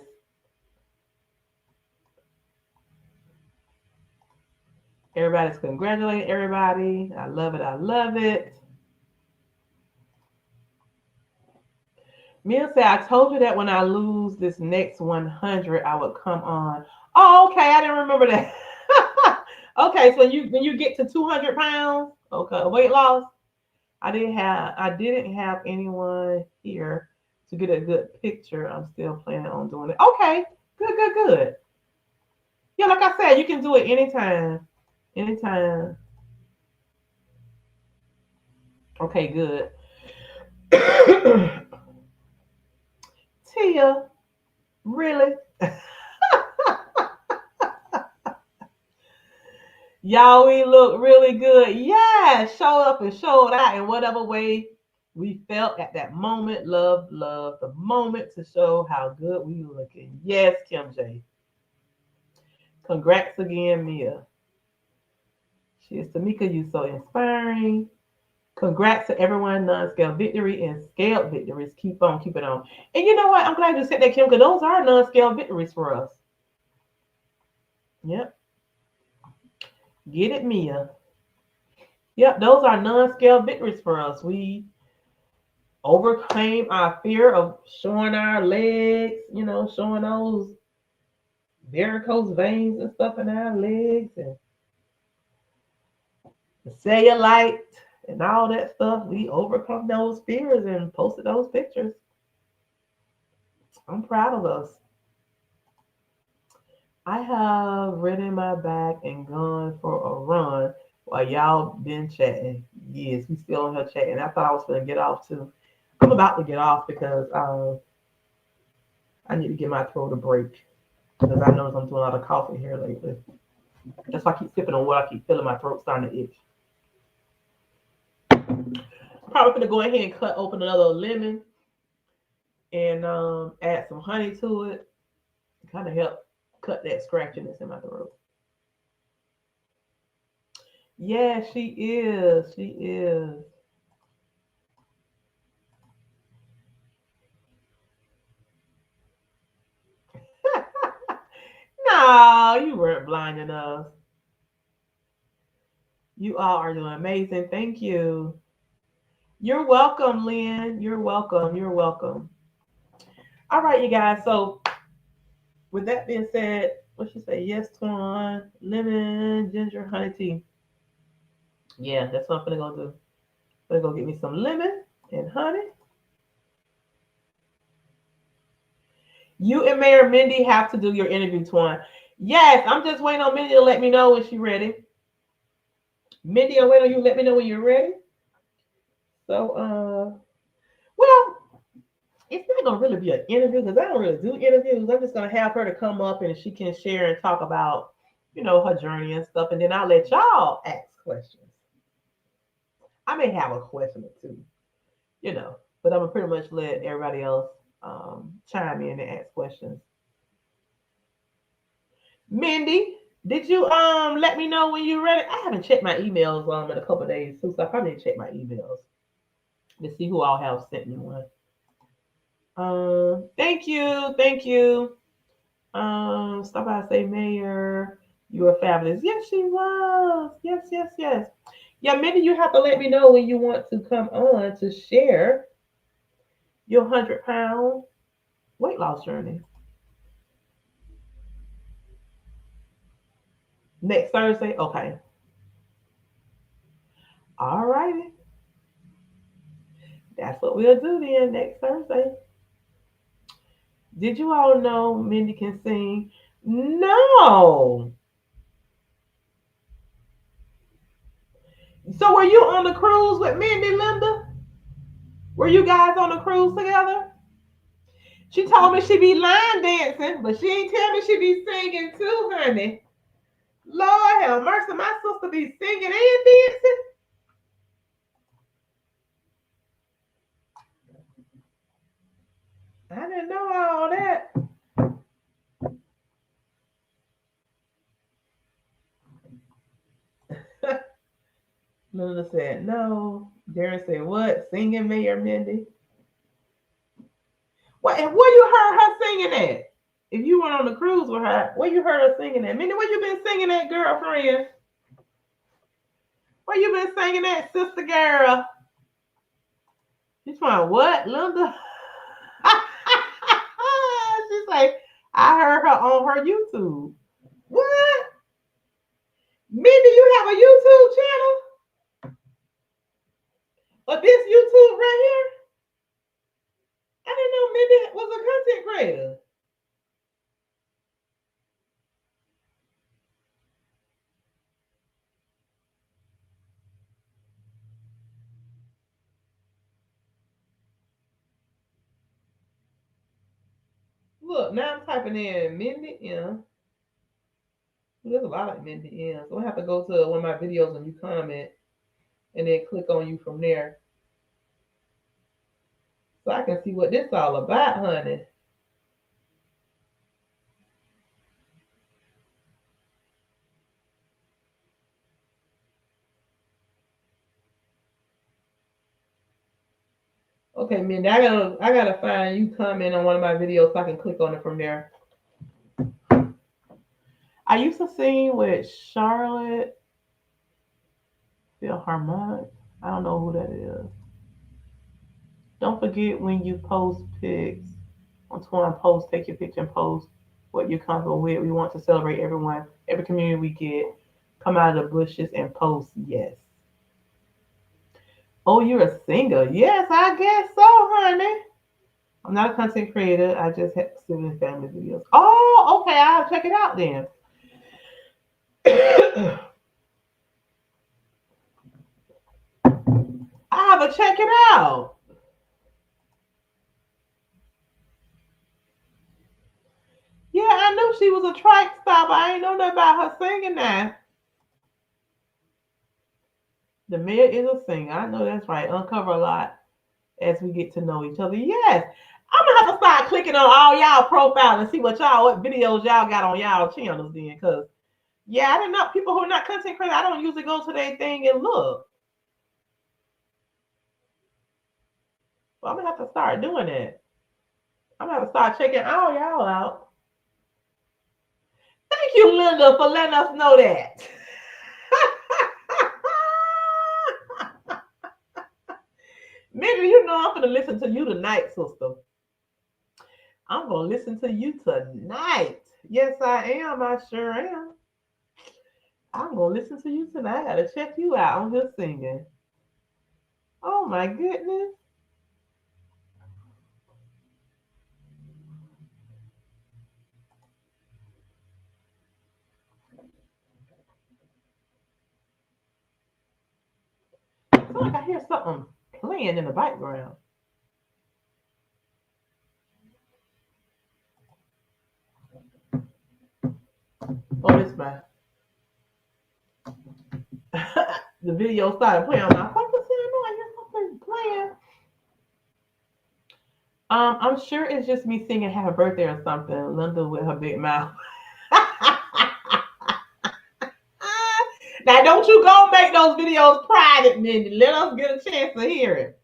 Everybody's congratulating everybody. I love it. I love it. Mia said, I told you that when I lose this next 100, I would come on. Oh, okay. I didn't remember that. Okay, so when you get to 200 pounds, okay, weight loss. I didn't have anyone here to get a good picture. I'm still planning on doing it. Okay, good, good, good. Yeah, like I said, you can do it anytime. Anytime. Okay, good. Tia, really? Y'all, we look really good. Yeah, show up and showed out in whatever way we felt at that moment. Love the moment to show how good we looking. Yes, Kim J. Congrats again, Mia. She is Tamika, you so inspiring. Congrats to everyone, non-scale victory and scaled victories. Keep on, keep it on. And you know what? I'm glad you said that, Kim, because those are non-scale victories for us. Yep. Get it, Mia. Yep, those are non-scale victories for us. We overcame our fear of showing our legs, showing those varicose veins and stuff in our legs and the cellulite and all that stuff. We overcome those fears and posted those pictures. I'm proud of us. I have ridden my back and gone for a run while y'all been chatting. Yes, we still on here chatting. I thought I was gonna get off too. I'm about to get off because I need to give my throat a break because I notice I'm doing a lot of coughing here lately. That's why I keep sipping on water. I keep feeling my throat starting to itch. Probably gonna go ahead and cut open another lemon and add some honey to it. Kind of help cut that scratchiness in my throat. Yeah, she is. She is. No, you weren't blinding us. You all are doing amazing. Thank you. You're welcome, Lynn. You're welcome. You're welcome. All right, you guys. So, with that being said, what should say? Yes, Twan, lemon, ginger, honey tea. Yeah, that's what I'm gonna go do. I'm gonna go get me some lemon and honey. You and Mayor Mindy have to do your interview, Twan. Yes, I'm just waiting on Mindy to let me know when she's ready. Mindy, I'm waiting on you to let me know when you're ready. So, well, it's not gonna really be an interview because I don't really do interviews. I'm just gonna have her to come up and she can share and talk about, her journey and stuff, and then I'll let y'all ask questions. I may have a question or two, but I'm gonna pretty much let everybody else chime in and ask questions. Mindy, did you let me know when you're ready? I haven't checked my emails in a couple of days too, so I probably need to check my emails to see who all have sent me one. Thank you, thank you. Stop by say Mayor, you were fabulous. Yes, she was. Yes, yes, yes. Yeah, Mindy, you have to let me know when you want to come on to share your 100 pound weight loss journey. Next Thursday? Okay. All righty. That's what we'll do then next Thursday. Did you all know Mindy can sing? No. So were you on the cruise with Mindy, Linda? Were you guys on the cruise together? She told me she be line dancing, but she ain't tell me she be singing too, honey. Lord have mercy, my sister be singing and dancing. I didn't know all that. Linda said no. Darren said what? Singing Mayor Mindy? What? And where you heard her singing at? If you went on the cruise with her, where you heard her singing at? Mindy, where you been singing at, girlfriend? Where you been singing at, sister girl? She's trying what, Linda? She's like, I heard her on her YouTube. What? Mindy, you have a YouTube channel? Or this YouTube right here? I didn't know Mindy was a content creator. Look, now I'm typing in Mindy M. There's a lot of Mindy M. So I have to go to one of my videos when you comment and then click on you from there. So I can see what this all about, honey. Okay, Mindy, I gotta find you comment on one of my videos so I can click on it from there. I used to sing with Charlotte Philharmonic. I don't know who that is. Don't forget when you post pics on Twitter, post, take your picture and post what you're comfortable with. We want to celebrate everyone, every community we get. Come out of the bushes and post yes. Oh, you're a singer? Yes, I guess so, honey. I'm not a content creator. I just have sibling family videos. Oh, okay. I'll check it out then. I have to check it out. Yeah, I knew she was a track star, but I ain't know nothing about her singing now. The mayor is a singer. I know that's right. Uncover a lot as we get to know each other. Yes. I'm gonna have to start clicking on all y'all profiles and see what videos y'all got on y'all channels then. Cause yeah, I didn't know people who are not content creators, I don't usually go to their thing and look. So I'm gonna have to start doing that. I'm gonna have to start checking all y'all out. Thank you, Linda, for letting us know that. Maybe you know I'm gonna listen to you tonight, sister. I'm gonna listen to you tonight. Yes, I am. I sure am. I'm gonna listen to you tonight. I gotta check you out on your singing. Oh my goodness. I feel like I hear something playing in the background. Oh, this my the video started playing. I'm like, what the hell? I hear something playing. I'm sure it's just me singing "Happy Birthday" or something. Linda with her big mouth. Now, don't you go make those videos private, Mindy. Let us get a chance to hear it.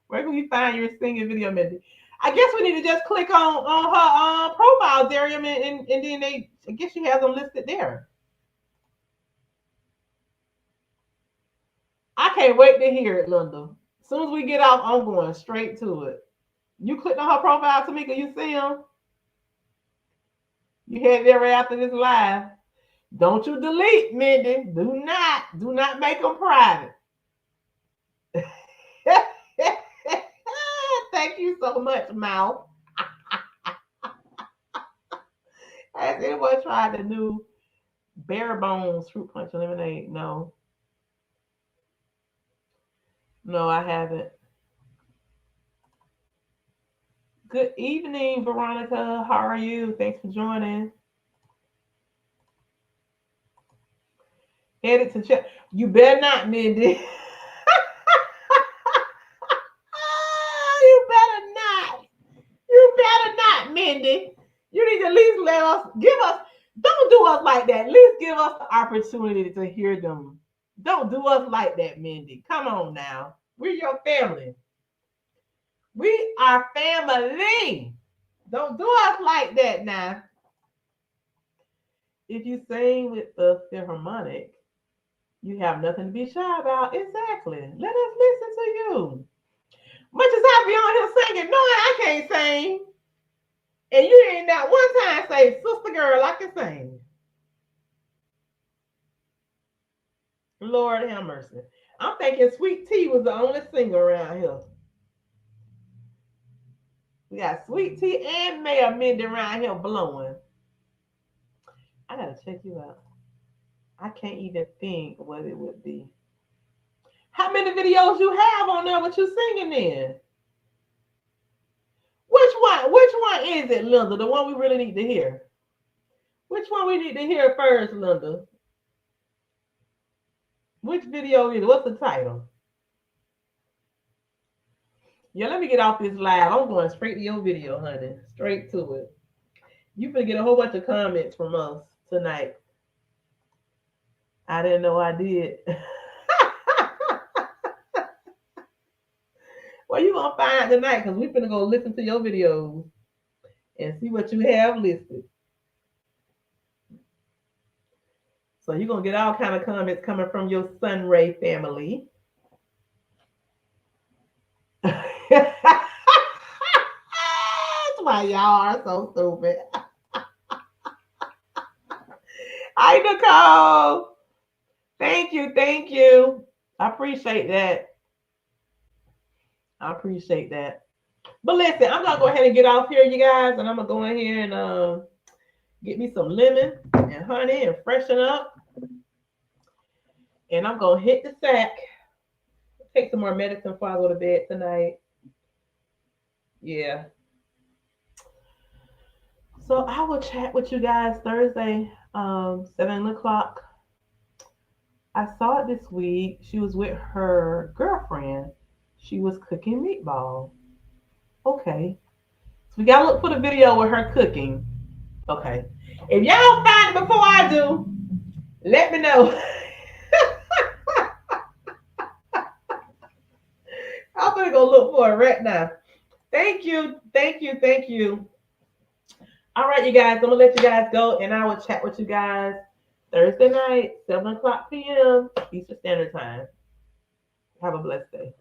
Where can we find your singing video, Mindy? I guess we need to just click on her profile, Darium, and then I guess she has them listed there. I can't wait to hear it, Linda. As soon as we get off, I'm going straight to it. You clicked on her profile, Tamika, you see him? You head there right after this live. Don't you delete, Mindy. Do not make them private. Thank you so much, Mouth. Has anyone tried the new bare bones fruit punch lemonade? No. No, I haven't. Good evening, Veronica. How are you? Thanks for joining. Headed to check. You better not, Mindy. You better not. You better not, Mindy. You need to at least let us give us. Don't do us like that. At least give us the opportunity to hear them. Don't do us like that, Mindy. Come on now. We're your family. We are family. Don't do us like that now. If you sing with the Philharmonic, you have nothing to be shy about. Exactly. Let us listen to you. Much as I be on here singing, knowing I can't sing, and you ain't not one time say, "Sister girl, I can sing." Lord have mercy. I'm thinking Sweet Tea was the only singer around here. We got Sweet Tea and Mayor Mindy around here blowing. I gotta check you out. I can't even think what it would be. How many videos you have on there with you singing in? Which one? Which one is it, Linda? The one we really need to hear. Which one we need to hear first, Linda? Which video is it? What's the title? Yeah, let me get off this live. I'm going straight to your video, honey. Straight to it. You gonna get a whole bunch of comments from us tonight. I didn't know I did. Well, you gonna find tonight because we finna go listen to your videos and see what you have listed. So you're gonna get all kind of comments coming from your Sunray family. That's why y'all are so stupid. Hi, Nicole. Thank you, thank you. I appreciate that. I appreciate that. But listen, I'm gonna go ahead and get off here, you guys, and I'm gonna go in here and get me some lemon and honey and freshen up. And I'm gonna hit the sack. Take some more medicine before I go to bed tonight. Yeah. So I will chat with you guys Thursday, 7 o'clock. I saw it this week. She was with her girlfriend. She was cooking meatball. Okay. So we gotta look for the video with her cooking. Okay. If y'all find it before I do, let me know. I'm gonna go look for it right now. Thank you, thank you, thank you. All right, you guys, I'm gonna let you guys go, and I will chat with you guys Thursday night, 7 o'clock p.m. Eastern Standard Time. Have a blessed day.